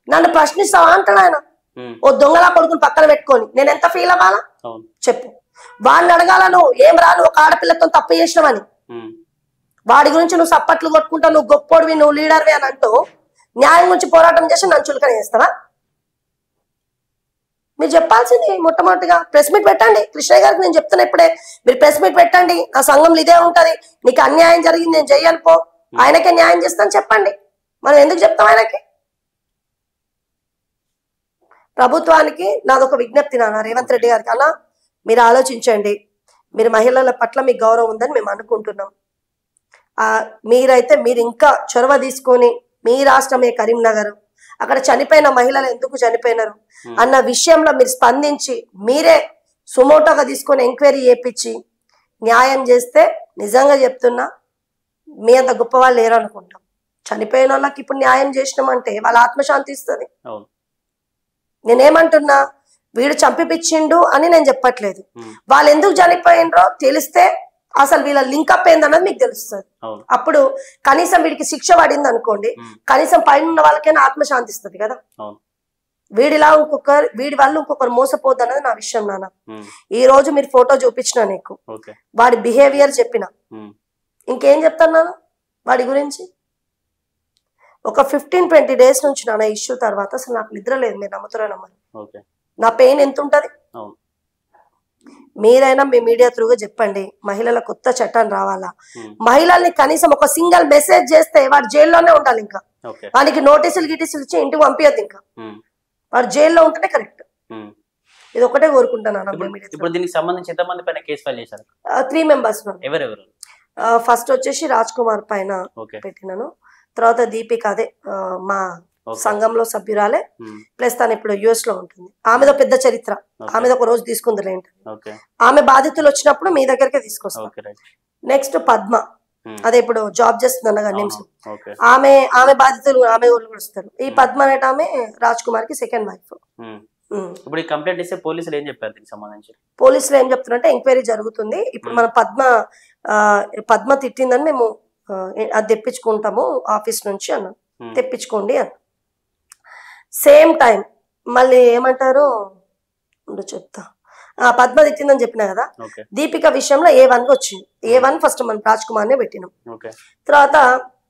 నన్ను ప్రశ్నిస్తావా అంటాడు. ఆయన ఓ దొంగలా కొడుకుని పక్కన పెట్టుకొని నేను ఎంత ఫీల్ అవ్వాలా చెప్పు? వాడిని అడగాల, నువ్వు ఏం రా, నువ్వు ఒక ఆడపిల్లతో తప్పు చేసినావని, వాడి గురించి నువ్వు సప్పట్లు కొట్టుకుంటావు, నువ్వు గొప్పోడివి, నువ్వు లీడర్వి అని అంటూ న్యాయం గురించి పోరాటం చేసి నన్ను చులకన చేస్తావా? మీరు చెప్పాల్సింది మొట్టమొదటిగా ప్రెస్ మీట్ పెట్టండి. కృష్ణయ్య గారికి నేను చెప్తున్నా ఇప్పుడే, మీరు ప్రెస్ మీట్ పెట్టండి, నా సంఘంలో ఇదే ఉంటది, నీకు అన్యాయం జరిగింది నేను చెయ్యను పో, ఆయనకే న్యాయం చేస్తాను చెప్పండి. మనం ఎందుకు చెప్తాం ఆయనకి? ప్రభుత్వానికి నాదొక విజ్ఞప్తి నాన్న, రేవంత్ రెడ్డి గారికి, అలా మీరు ఆలోచించండి, మీరు మహిళల పట్ల మీకు గౌరవం ఉందని మేము అనుకుంటున్నాం. మీరు ఇంకా చొరవ తీసుకొని మీ రాష్ట్రమే కరీంనగర్, అక్కడ చనిపోయిన మహిళలు ఎందుకు చనిపోయినారు అన్న విషయంలో మీరు స్పందించి మీరే సుమోటోగా తీసుకొని ఎంక్వైరీ చేపించి న్యాయం చేస్తే నిజంగా చెప్తున్నా మీ అంత గొప్ప వాళ్ళు లేరు అనుకుంటాం. చనిపోయిన వాళ్ళకి ఇప్పుడు న్యాయం చేసినామంటే వాళ్ళ ఆత్మశాంతి ఇస్తుంది. నేనేమంటున్నా, వీడు చంపిపిచ్చిండు అని నేను చెప్పట్లేదు, వాళ్ళు ఎందుకు చనిపోయినరో తెలిస్తే అసలు వీళ్ళ లింకప్ ఏందన్నది మీకు తెలుస్తుంది. అప్పుడు కనీసం వీడికి శిక్ష పడింది అనుకోండి, కనీసం పైన ఉన్న వాళ్ళకైనా ఆత్మశాంతి ఇస్తుంది కదా. వీడి వల్ల ఇంకొకరు మోసపోద్దు అన్నది నా విషయం నాన్న. ఈ రోజు మీరు ఫోటో చూపించిన నీకు వాడి బిహేవియర్ చెప్పిన, ఇంకేం చెప్తాను నాన్న వాడి గురించి? ఒక 15-20 days నుంచి నాన్న ఇష్యూ తర్వాత అసలు నాకు నిద్ర లేదు, మీరు నమ్ముతారో నమ్మరు. నా పెయిన్ ఎంత ఉంటది? మీరైనా మీ మీడియా త్రూగా చెప్పండి, మహిళల కొత్త చట్టం రావాలా, మహిళల్ని కనీసం ఒక సింగిల్ మెసేజ్ చేస్తే వాడు జైల్లోనే ఉండాలి, ఇంకా వానికి నోటీసులు గిటీసులు ఇచ్చి ఇంటికి పంపించద్దు, ఇంకా వాడు జైల్లో ఉంటేనే కరెక్ట్. ఇది ఒకటే కోరుకుంటాను. ఇప్పుడు దీనికి సంబంధించి ఎంతమంది పైన కేసు ఫైల్ చేశారు? 3 members. ఎవరెవరు? ఫస్ట్ వచ్చేసి రాజ్ కుమార్ పైన పెట్టినాను, తర్వాత దీపిక, అదే మా సంఘంలో సభ్యురాలే, ప్లస్ తను ఇప్పుడు US లో ఉంటుంది, ఆమెదో పెద్ద చరిత్ర, ఆమెది ఒక రోజు తీసుకుంది ఏంటి, ఆమె బాధితులు వచ్చినప్పుడు మీ దగ్గరకే తీసుకొస్తాం. నెక్స్ట్ పద్మ, అదే ఇప్పుడు జాబ్ చేస్తుంది అన్నగా నిమిషం, ఆమె బాధితులు ఆమె ఊళ్ళు కూడా వస్తారు. ఈ పద్మ అనేట ఆమె రాజ్ కుమార్ కి సెకండ్ వైఫ్. ఇప్పుడు ఈ కంప్లైంట్ ఇస్తే పోలీసులు ఏం చెప్పారు దీనికి సంబంధించి? పోలీసులు ఏం చెప్తున్నారంటే ఎంక్వైరీ జరుగుతుంది, ఇప్పుడు మన పద్మ తిట్టిందని మేము అది తెప్పించుకుంటాము ఆఫీస్ నుంచి అన్న, తెప్పించుకోండి అన్న. సేమ్ టైం మళ్ళీ ఏమంటారు చెప్తా, పద్మ తిట్టిందని చెప్పినా కదా, దీపిక విషయంలో A1 వచ్చింది. A1 ఫస్ట్ మనం రాజ్ కుమార్ నే పెట్టినాం, తర్వాత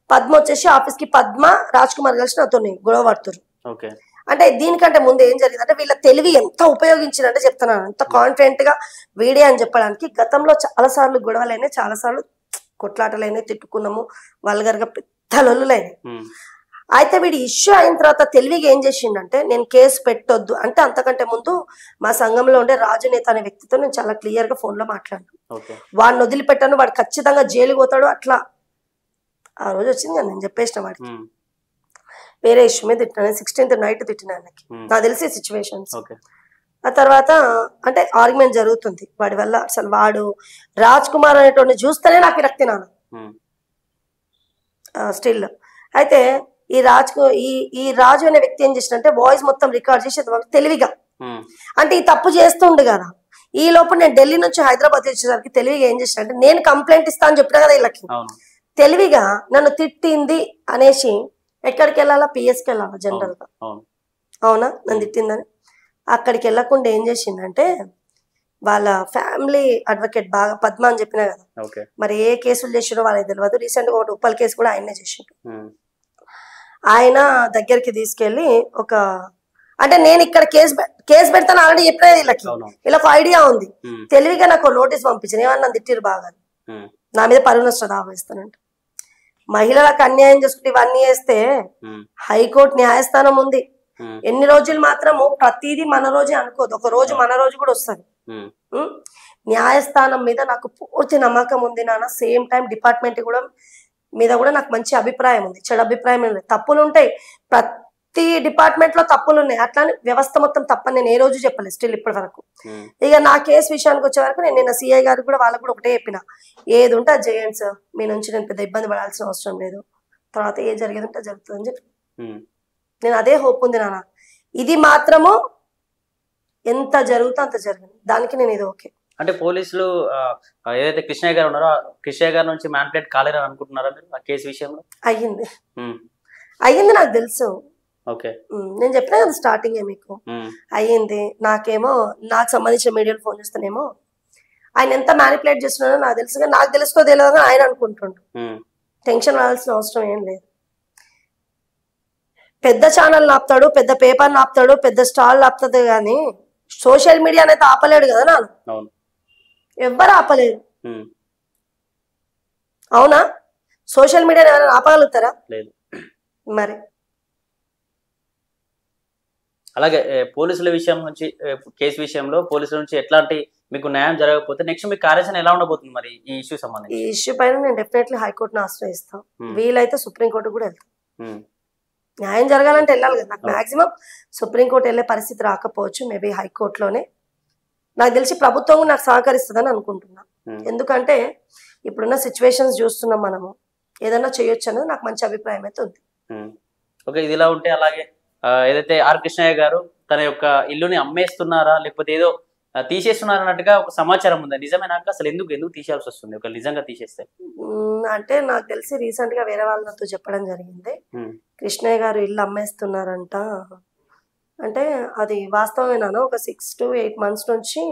పద్మ వచ్చేసి ఆఫీస్ కి పద్మ రాజ్ కుమార్ కలిసి నాతో గొడవ పడుతున్నారు. అంటే దీనికంటే ముందు ఏం జరిగింది అంటే వీళ్ళ తెలివి ఎంత ఉపయోగించిందంటే చెప్తున్నాను, ఎంత కాన్ఫిడెంట్ గా వీడియో అని చెప్పడానికి. గతంలో చాలా సార్లు గొడవలైనాయి, చాలా సార్లు కొట్లాటలైనాయి, తిట్టుకున్నాము, వల్గర్గా పెద్ద లొల్లులైనాయి. అయితే వీడి ఇష్యూ అయిన తర్వాత తెలివిగా ఏం చేసిండంటే నేను కేసు పెట్టొద్దు అంటే, అంతకంటే ముందు మా సంఘంలో ఉండే రాజునేత అనే వ్యక్తితో నేను చాలా క్లియర్ గా ఫోన్ లో మాట్లాడాను. వాడిని వదిలిపెట్టాను, వాడు ఖచ్చితంగా జైలుకి పోతాడు అట్లా. ఆ రోజు వచ్చింది కదా నేను చెప్పేసిన వాడికి వేరే ఇష్యూ మీద తిట్టినా, 16th నైట్ తిట్టినా ఆయనకి, నాకు తెలిసి సిచ్యువేషన్స్. ఆ తర్వాత అంటే ఆర్గ్యుమెంట్ జరుగుతుంది వాడి వల్ల. అసలు వాడు రాజ్ కుమార్ అనేటువంటి చూస్తేనే నాకు విరక్తి నాను స్టిల్. అయితే ఈ రాజు అనే వ్యక్తి ఏం చేసినంటే వాయిస్ మొత్తం రికార్డ్ చేసి తెలివిగా, అంటే ఈ తప్పు చేస్తుండు కదా, ఈ లోపు నేను ఢిల్లీ నుంచి హైదరాబాద్ వచ్చేసరికి తెలివిగా ఏం చేసినంటే నేను కంప్లైంట్ ఇస్తా అని చెప్పినా కదా వీళ్ళకి, తెలివిగా నన్ను తిట్టింది అనేసి ఎక్కడికి వెళ్ళాలా, పిఎస్కి వెళ్ళాలా జనరల్ గా, అవునా నన్ను తిట్టిందని. అక్కడికి వెళ్ళకుండా ఏం చేసిందంటే వాళ్ళ ఫ్యామిలీ అడ్వకేట్ బాగా పద్మ అని చెప్పినా కదా, మరి ఏ కేసులు చేసిరో వాళ్ళకి తెలియదు. రీసెంట్ గా ఒకటి ఉప్పల్ కేసు కూడా ఆయనే చేసిండు. ఆయన దగ్గరికి తీసుకెళ్లి ఒక అంటే నేను ఇక్కడ కేసు పెడతాను ఆల్రెడీ చెప్పినా వీళ్ళకి, వీళ్ళకి ఐడియా ఉంది. తెలివిగా నాకు నోటీస్ పంపించింది, ఏమన్నా తిట్టిరు బాగా, నా మీద పరువు నష్ట దావా ఇస్తానంట. మహిళలకు అన్యాయం చేసుకుంటే ఇవన్నీ చేస్తే హైకోర్టు న్యాయస్థానం ఉంది. ఎన్ని రోజులు మాత్రము ప్రతిదీ మన రోజే అనుకోదు, ఒక రోజు మన రోజు కూడా వస్తుంది. న్యాయస్థానం మీద నాకు పూర్తి నమ్మకం ఉంది నాన్న. సేమ్ టైం డిపార్ట్మెంట్ కూడా మీద కూడా నాకు మంచి అభిప్రాయం ఉంది, చెడు అభిప్రాయం లేదు. తప్పులు ఉంటాయి, ప్రతి డిపార్ట్మెంట్ లో తప్పులు ఉన్నాయి, అట్లానే వ్యవస్థ మొత్తం తప్పని నేను ఏ రోజు చెప్పలేదు స్టిల్ ఇప్పటి వరకు. ఇక నా కేసు విషయానికి వచ్చే వరకు నేను నిన్న సిఐ గారు కూడా వాళ్ళకు కూడా ఒకటే చెప్పిన, ఏది ఉంటే అది చేయండి సార్, మీ నుంచి నేను పెద్ద ఇబ్బంది పడాల్సిన అవసరం లేదు, తర్వాత ఏ జరిగేది ఉంటే జరుగుతుంది అని చెప్పి నేను అదే హోప్ ఉంది నాన్న. ఇది మాత్రము ఎంత జరుగుతా అంత జరిగింది, దానికి నేను ఇది ఓకే. అంటే పోలీసులు ఏదైతే కృష్ణయ్య గారు ఉన్నారో కృష్ణయ్య గారి నుంచి మ్యాన్ప్లేట్ కాలేరని అనుకుంటున్నారా మీరు ఆ కేసు విషయంలో? అయ్యింది నాకు తెలుసు. నేను చెప్పినా కదా స్టార్టింగ్ మీకు అయ్యింది. నాకేమో నాకు సంబంధించిన మీడియాలో ఫోన్ చేస్తానేమో ఆయన ఎంత మ్యానిపులేట్ చేస్తున్నాడో నాకు తెలుసు, కానీ నాకు తెలుసుకో తెలియదు ఆయన అనుకుంటుండు. టెన్షన్ పడాల్సిన అవసరం ఏం లేదు. పెద్ద ఛానల్ ఆపుతాడు, పెద్ద పేపర్ ఆపుతాడు, పెద్ద స్టాల్ ఆపుతుంది, కానీ సోషల్ మీడియా అనేది ఆపలేడు కదా నాన్న, ఎవ్వరు ఆపలేదు. అవునా? సోషల్ మీడియా ఎవరైనా ఆపగలుగుతారా? మరి అలాగే పోలీసుల విషయం నుంచి కేసు విషయంలో పోలీసుల నుంచి ఎట్లాంటి మీకు న్యాయం జరగకపోతే నెక్స్ట్ మీ కార్యాచరణ ఎలా ఉండబోతుంది మరి ఈ ఇష్యూ సంబంధించి? ఈ ఇష్యూ పైన నేను డెఫినెట్లీ హైకోర్టును ఆశ్రయిస్తాం, వీలైతే సుప్రీంకోర్టు కూడా వెళ్తాం. న్యాయం జరగాలంటే వెళ్ళాలి కదా. నాకు మాక్సిమం సుప్రీంకోర్టు వెళ్ళే పరిస్థితి రాకపోవచ్చు, మేబీ హైకోర్టులోనే. నాకు తెలిసి ప్రభుత్వం నాకు సహకరిస్తుందని అనుకుంటున్నా, ఎందుకంటే ఇప్పుడున్న సిచ్యువేషన్స్ చూస్తున్నాం మనము, ఏదైనా చేయొచ్చు అనేది నాకు మంచి అభిప్రాయం అయితే ఉంది. ఓకే, ఇది ఇలా ఉంటే అలాగే ఏదైతే ఆర్ కృష్ణయ్య గారు తన యొక్క ఇల్లుని అమ్మేస్తున్నారా లేకపోతే ఏదో తీసేస్తున్నారు అన్నట్టుగా ఒక సమాచారం ఉంది, నిజమేనా? అసలు ఎందుకు తీసేయాల్సి వస్తుంది ఒక నిజంగా తీసేస్తే? అంటే నాకు తెలిసి రీసెంట్ గా వేరే వాళ్ళతో చెప్పడం జరిగింది, కృష్ణయ్య గారు ఇల్లు అమ్మేస్తున్నారంట. అంటే అది వాస్తవమేనా? ఒక 6 to 8 months నుంచి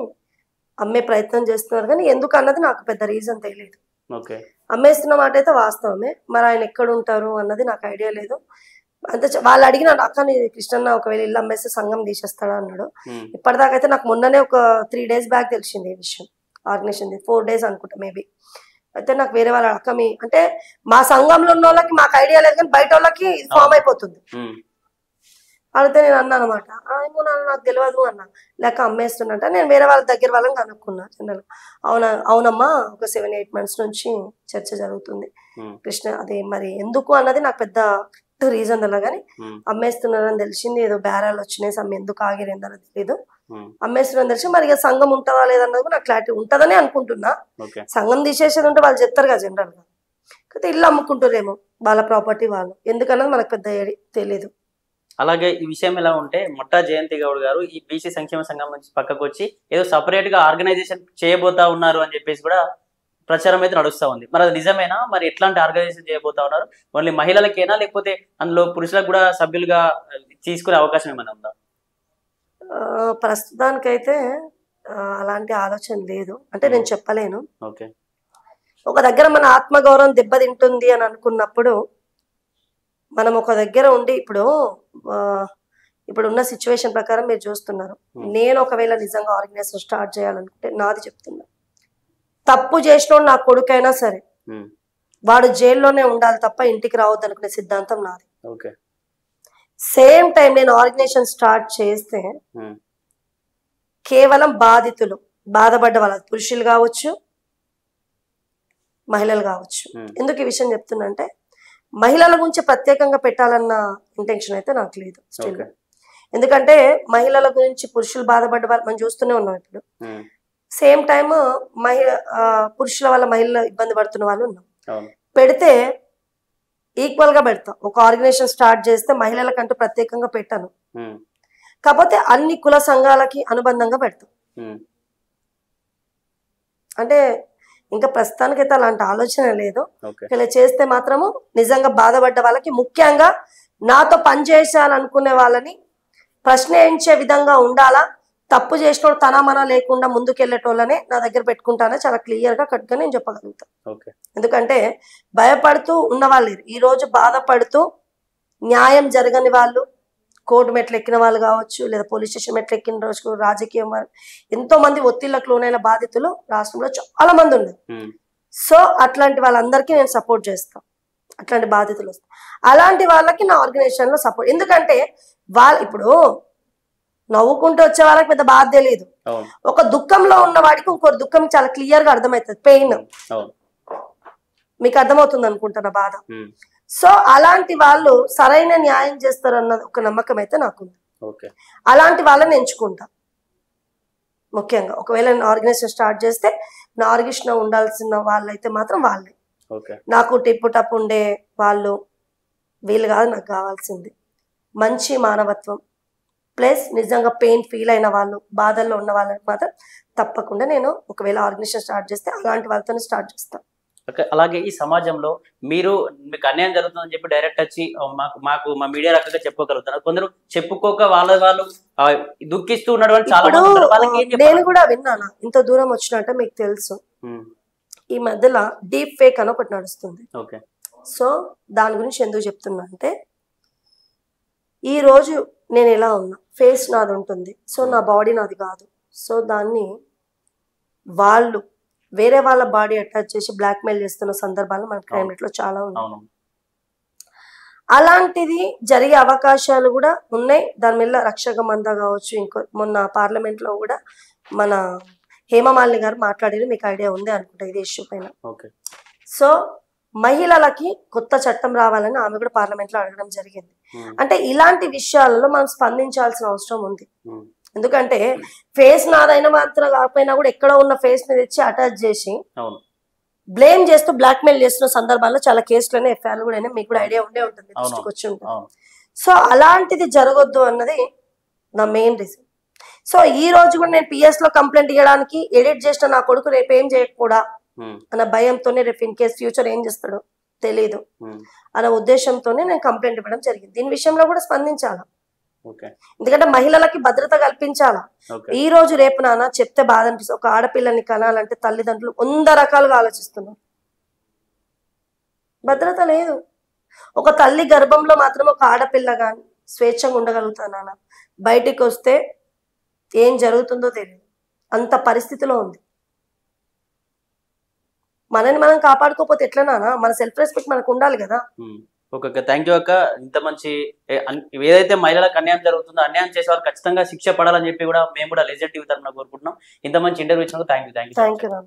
అమ్మే ప్రయత్నం చేస్తున్నారు, కానీ ఎందుకు అన్నది నాకు పెద్ద రీజన్ తెలియదు. అమ్మేస్తున్న మాట అయితే వాస్తవమే, మరి ఆయన ఎక్కడ ఉంటారు అన్నది నాకు ఐడియా లేదు. అంతే. వాళ్ళు అడిగిన అక్క కృష్ణన్న ఒకవేళ ఇల్లు అమ్మేస్తే సంఘం తీసేస్తాడా అన్నాడు. ఇప్పటిదాకా అయితే నాకు మొన్ననే ఒక 3 days బ్యాక్ తెలిసింది ఈ విషయం, ఆర్గనైజేషన్ 4 days అనుకుంటా మేబీ. అయితే నాకు వేరే వాళ్ళ అక్క అంటే మా సంఘంలో ఉన్న వాళ్ళకి మాకు ఐడియా లేదు, కానీ బయట వాళ్ళకి ఇది ఫామ్ అయిపోతుంది. అడిగితే నేను అన్నా అనమాట, ఏమో నాకు తెలియదు అన్నా, లేక అమ్మేస్తున్నట్ట. నేను వేరే వాళ్ళ దగ్గర వాళ్ళని కనుక్కున్నా జనరల్. అవునమ్మా, ఒక 7-8 months నుంచి చర్చ జరుగుతుంది కృష్ణ, అది మరి ఎందుకు అన్నది నాకు పెద్ద రీజన్ అలా, కానీ అమ్మేస్తున్నారని తెలిసింది. ఏదో బేరాలు వచ్చినాయి, సమ్ ఎందుకు ఆగిరేందని తెలీదు, అమ్మేస్తున్నారని తెలిసి మరి ఇక సంఘం ఉంటుందా లేదన్నది నాకు క్లారిటీ ఉంటుందని అనుకుంటున్నా. సంఘం తీసేసేది ఉంటే వాళ్ళు చెప్తారు కదా జనరల్ గా, అయితే ఇల్లు అమ్ముకుంటారేమో వాళ్ళ ప్రాపర్టీ వాళ్ళు, ఎందుకన్నది మనకు పెద్ద తెలీదు. అలాగే ఈ విషయం ఎలా ఉంటే మొట్టా జయంతి గౌడ్ గారు ఈ బీసీ సంక్షేమ సంఘం నుంచి పక్కకు వచ్చి ఏదో సపరేట్ గా ఆర్గనైజేషన్ చేయబోతా ఉన్నారు అని చెప్పేసి కూడా ప్రచారం అయితే నడుస్తూ ఉంది. మరి అది నిజమేనా? మరి ఎట్లాంటి ఆర్గనైజేషన్ చేయబోతా ఉన్నారు? ఓన్లీ మహిళలకేనా లేకపోతే అందులో పురుషులకు కూడా సభ్యులుగా తీసుకునే అవకాశం ఏమైనా ఉందా? ప్రస్తుతానికైతే అలాంటి ఆలోచన లేదు, అంటే నేను చెప్పలేను. ఒక దగ్గర మన ఆత్మగౌరవం దెబ్బతింటుంది అని అనుకున్నప్పుడు మనం ఒక దగ్గర ఉండి, ఇప్పుడు ఉన్న సిచ్యువేషన్ ప్రకారం మీరు చూస్తున్నారు. నేను ఒకవేళ నిజంగా ఆర్గనైజేషన్ స్టార్ట్ చేయాలనుకుంటే నాది చెప్తున్నా, తప్పు చేసిన నా కొడుకైనా సరే వాడు జైల్లోనే ఉండాలి తప్ప ఇంటికి రావద్దు అనుకునే సిద్ధాంతం నాది. సేమ్ టైం నేను ఆర్గనైజేషన్ స్టార్ట్ చేస్తే కేవలం బాధితులు, బాధపడ్డ వాళ్ళ పురుషులు కావచ్చు, మహిళలు కావచ్చు. ఎందుకు ఈ విషయం చెప్తున్నా అంటే, మహిళల గురించి ప్రత్యేకంగా పెట్టాలన్న ఇంటెన్షన్ అయితే నాకు లేదు స్టిల్. ఎందుకంటే మహిళల గురించి పురుషులు బాధపడ్డ వాళ్ళు మనం చూస్తూనే ఉన్నాం. ఇప్పుడు సేమ్ టైమ్ పురుషుల వల్ల మహిళలు ఇబ్బంది పడుతున్న వాళ్ళు ఉన్నాం. పెడితే ఈక్వల్ గా పెడతాం. ఒక ఆర్గనైజేషన్ స్టార్ట్ చేస్తే మహిళలకంటూ ప్రత్యేకంగా పెట్టాను, కాకపోతే అన్ని కుల సంఘాలకి అనుబంధంగా పెడతాం. అంటే ఇంకా ప్రస్తుతానికైతే అలాంటి ఆలోచన లేదు. ఇలా చేస్తే మాత్రము నిజంగా బాధపడ్డ వాళ్ళకి, ముఖ్యంగా నాతో పనిచేయాలనుకునే వాళ్ళని ప్రశ్నించే విధంగా ఉండాలా, తప్పు చేసిన తన మన లేకుండా ముందుకెళ్ళేటోళ్ళనే నా దగ్గర పెట్టుకుంటానే చాలా క్లియర్ గా కట్గా నేను చెప్పగలుగుతాను. ఎందుకంటే భయపడుతూ ఉన్న వాళ్ళు ఈ రోజు బాధపడుతూ న్యాయం జరగని వాళ్ళు, కోర్టు మెట్లు ఎక్కిన వాళ్ళు కావచ్చు, లేదా పోలీస్ స్టేషన్ మెట్లు ఎక్కిన రోజు రాజకీయం ఎంతో మంది ఒత్తిళ్లకు లోనైన బాధితులు రాష్ట్రంలో చాలా మంది ఉన్నారు. సో అట్లాంటి వాళ్ళందరికీ నేను సపోర్ట్ చేస్తాను. అట్లాంటి బాధితులు వస్తాయి, అలాంటి వాళ్ళకి నా ఆర్గనైజేషన్ లో సపోర్ట్. ఎందుకంటే ఇప్పుడు నవ్వుకుంటూ వచ్చే వాళ్ళకి పెద్ద బాధ తెలియదు, ఒక దుఃఖంలో ఉన్న వాడికి ఇంకో దుఃఖం చాలా క్లియర్ గా అర్థమవుతుంది. పెయిన్ మీకు అర్థమవుతుంది అనుకుంటున్నా, బాధ. సో అలాంటి వాళ్ళు సరైన న్యాయం చేస్తారన్న ఒక నమ్మకం అయితే నాకుంది. అలాంటి వాళ్ళని ఎంచుకుంటా. ముఖ్యంగా ఒకవేళ నేను ఆర్గనైజేషన్ స్టార్ట్ చేస్తే నా ఆర్గనైజేషన్ ఉండాల్సిన వాళ్ళైతే మాత్రం వాళ్ళే. నాకు టిప్పు టప్పు ఉండే వాళ్ళు వీళ్ళు కాదు నాకు కావాల్సింది. మంచి మానవత్వం ప్లస్ నిజంగా పెయిన్ ఫీల్ అయిన వాళ్ళు, బాధల్లో ఉన్న వాళ్ళకి మాత్రం తప్పకుండా నేను ఒకవేళ ఆర్గనైజేషన్ స్టార్ట్ చేస్తే అలాంటి వాళ్ళతో స్టార్ట్ చేస్తాను. అలాగే ఈ సమాజంలో మీకు అన్యాయం జరుగుతుందని చెప్పి డైరెక్ట్ వచ్చి మాకు మా మీడియా రకంగా చెప్పుకోగలుగుతారు. కొందరు చెప్పుకోక వాళ్ళు దుఃఖిస్తూ ఉన్నటువంటి చాలా. నేను కూడా విన్నాను, ఇంత దూరం వచ్చినట్టు మీకు తెలుసు, ఈ మధ్యలో డీప్ ఫేక్ అని ఒకటి నడుస్తుంది. సో దాని గురించి ఎందుకు చెప్తున్నా అంటే, ఈ రోజు నేను ఎలా ఉన్నా, ఫేస్ నాది ఉంటుంది, సో నా బాడీ నాది కాదు. సో దాన్ని వాళ్ళు వేరే వాళ్ళ బాడీ అటాచ్ చేసి బ్లాక్ మెయిల్ చేస్తున్న సందర్భాలు మన క్రైమ్ రేట్ లో చాలా ఉన్నాయి. అలాంటిది జరిగే అవకాశాలు కూడా ఉన్నాయి. దాని మీద రక్షక మంద కావచ్చు, ఇంకో మొన్న పార్లమెంట్ లో కూడా మన హేమమాలిని గారు మాట్లాడారు, మీకు ఐడియా ఉంది అనుకుంటా ఇది ఇష్యూ పైన. సో మహిళలకి కొత్త చట్టం రావాలని ఆమె కూడా పార్లమెంట్ లో అడగడం జరిగింది. అంటే ఇలాంటి విషయాలలో మనం స్పందించాల్సిన అవసరం ఉంది. ఎందుకంటే ఫేస్ నాదైనా మాత్రం కాకపోయినా కూడా ఎక్కడ ఉన్న ఫేస్ ని తెచ్చి అటాచ్ చేసి బ్లేమ్ చేస్తూ బ్లాక్ మెయిల్ చేస్తున్న సందర్భాల్లో చాలా కేసులనే ఎఫ్ఐఆర్లు కూడా అయినా మీకు కూడా ఐడియా ఉండే ఉంటుంది, దృష్టికి వచ్చి ఉంటుంది. సో అలాంటిది జరగొద్దు అన్నది నా మెయిన్ రీజన్. సో ఈ రోజు కూడా నేను పిఎస్ లో కంప్లైంట్ ఇవ్వడానికి ఎడిట్ చేసిన నా కొడుకు రేపు ఏం చేయకూడదా అన్న భయంతోనే, రేపు ఇన్ కేసు ఫ్యూచర్ ఏం చేస్తాడో తెలీదు అన్న ఉద్దేశంతోనే నేను కంప్లైంట్ ఇవ్వడం జరిగింది. దీని విషయంలో కూడా స్పందించాలా, ఎందుకంటే మహిళలకి భద్రత కల్పించాలా. ఈ రోజు రేపు నాన్న చెప్తే బాధ అనిపిస్తుంది. ఒక ఆడపిల్లని కనాలంటే తల్లిదండ్రులు 100 రకాలుగా ఆలోచిస్తున్నారు, భద్రత లేదు. ఒక తల్లి గర్భంలో మాత్రం ఒక ఆడపిల్ల కానీ స్వేచ్ఛగా ఉండగలుగుతానా, బయటికి వస్తే ఏం జరుగుతుందో తెలియదు, అంత పరిస్థితిలో ఉంది. మనని మనం కాపాడుకోకపోతే ఎట్లనా, మన సెల్ఫ్ రెస్పెక్ట్ మనకు ఉండాలి కదా. ఓకే, థ్యాంక్ యూ అక్క. ఇంత మంచి ఏదైతే మహిళలకు అన్యాయం జరుగుతుందో అన్యాయం చేసే వాళ్ళు ఖచ్చితంగా శిక్ష పడాలని చెప్పి కూడా మేము కూడా లెజెండ్ టీవీ తరఫున కోరుకుంటున్నాం. ఇంత మంచి ఇంటర్వ్యూ ఇచ్చినందుకు థ్యాంక్ యూ.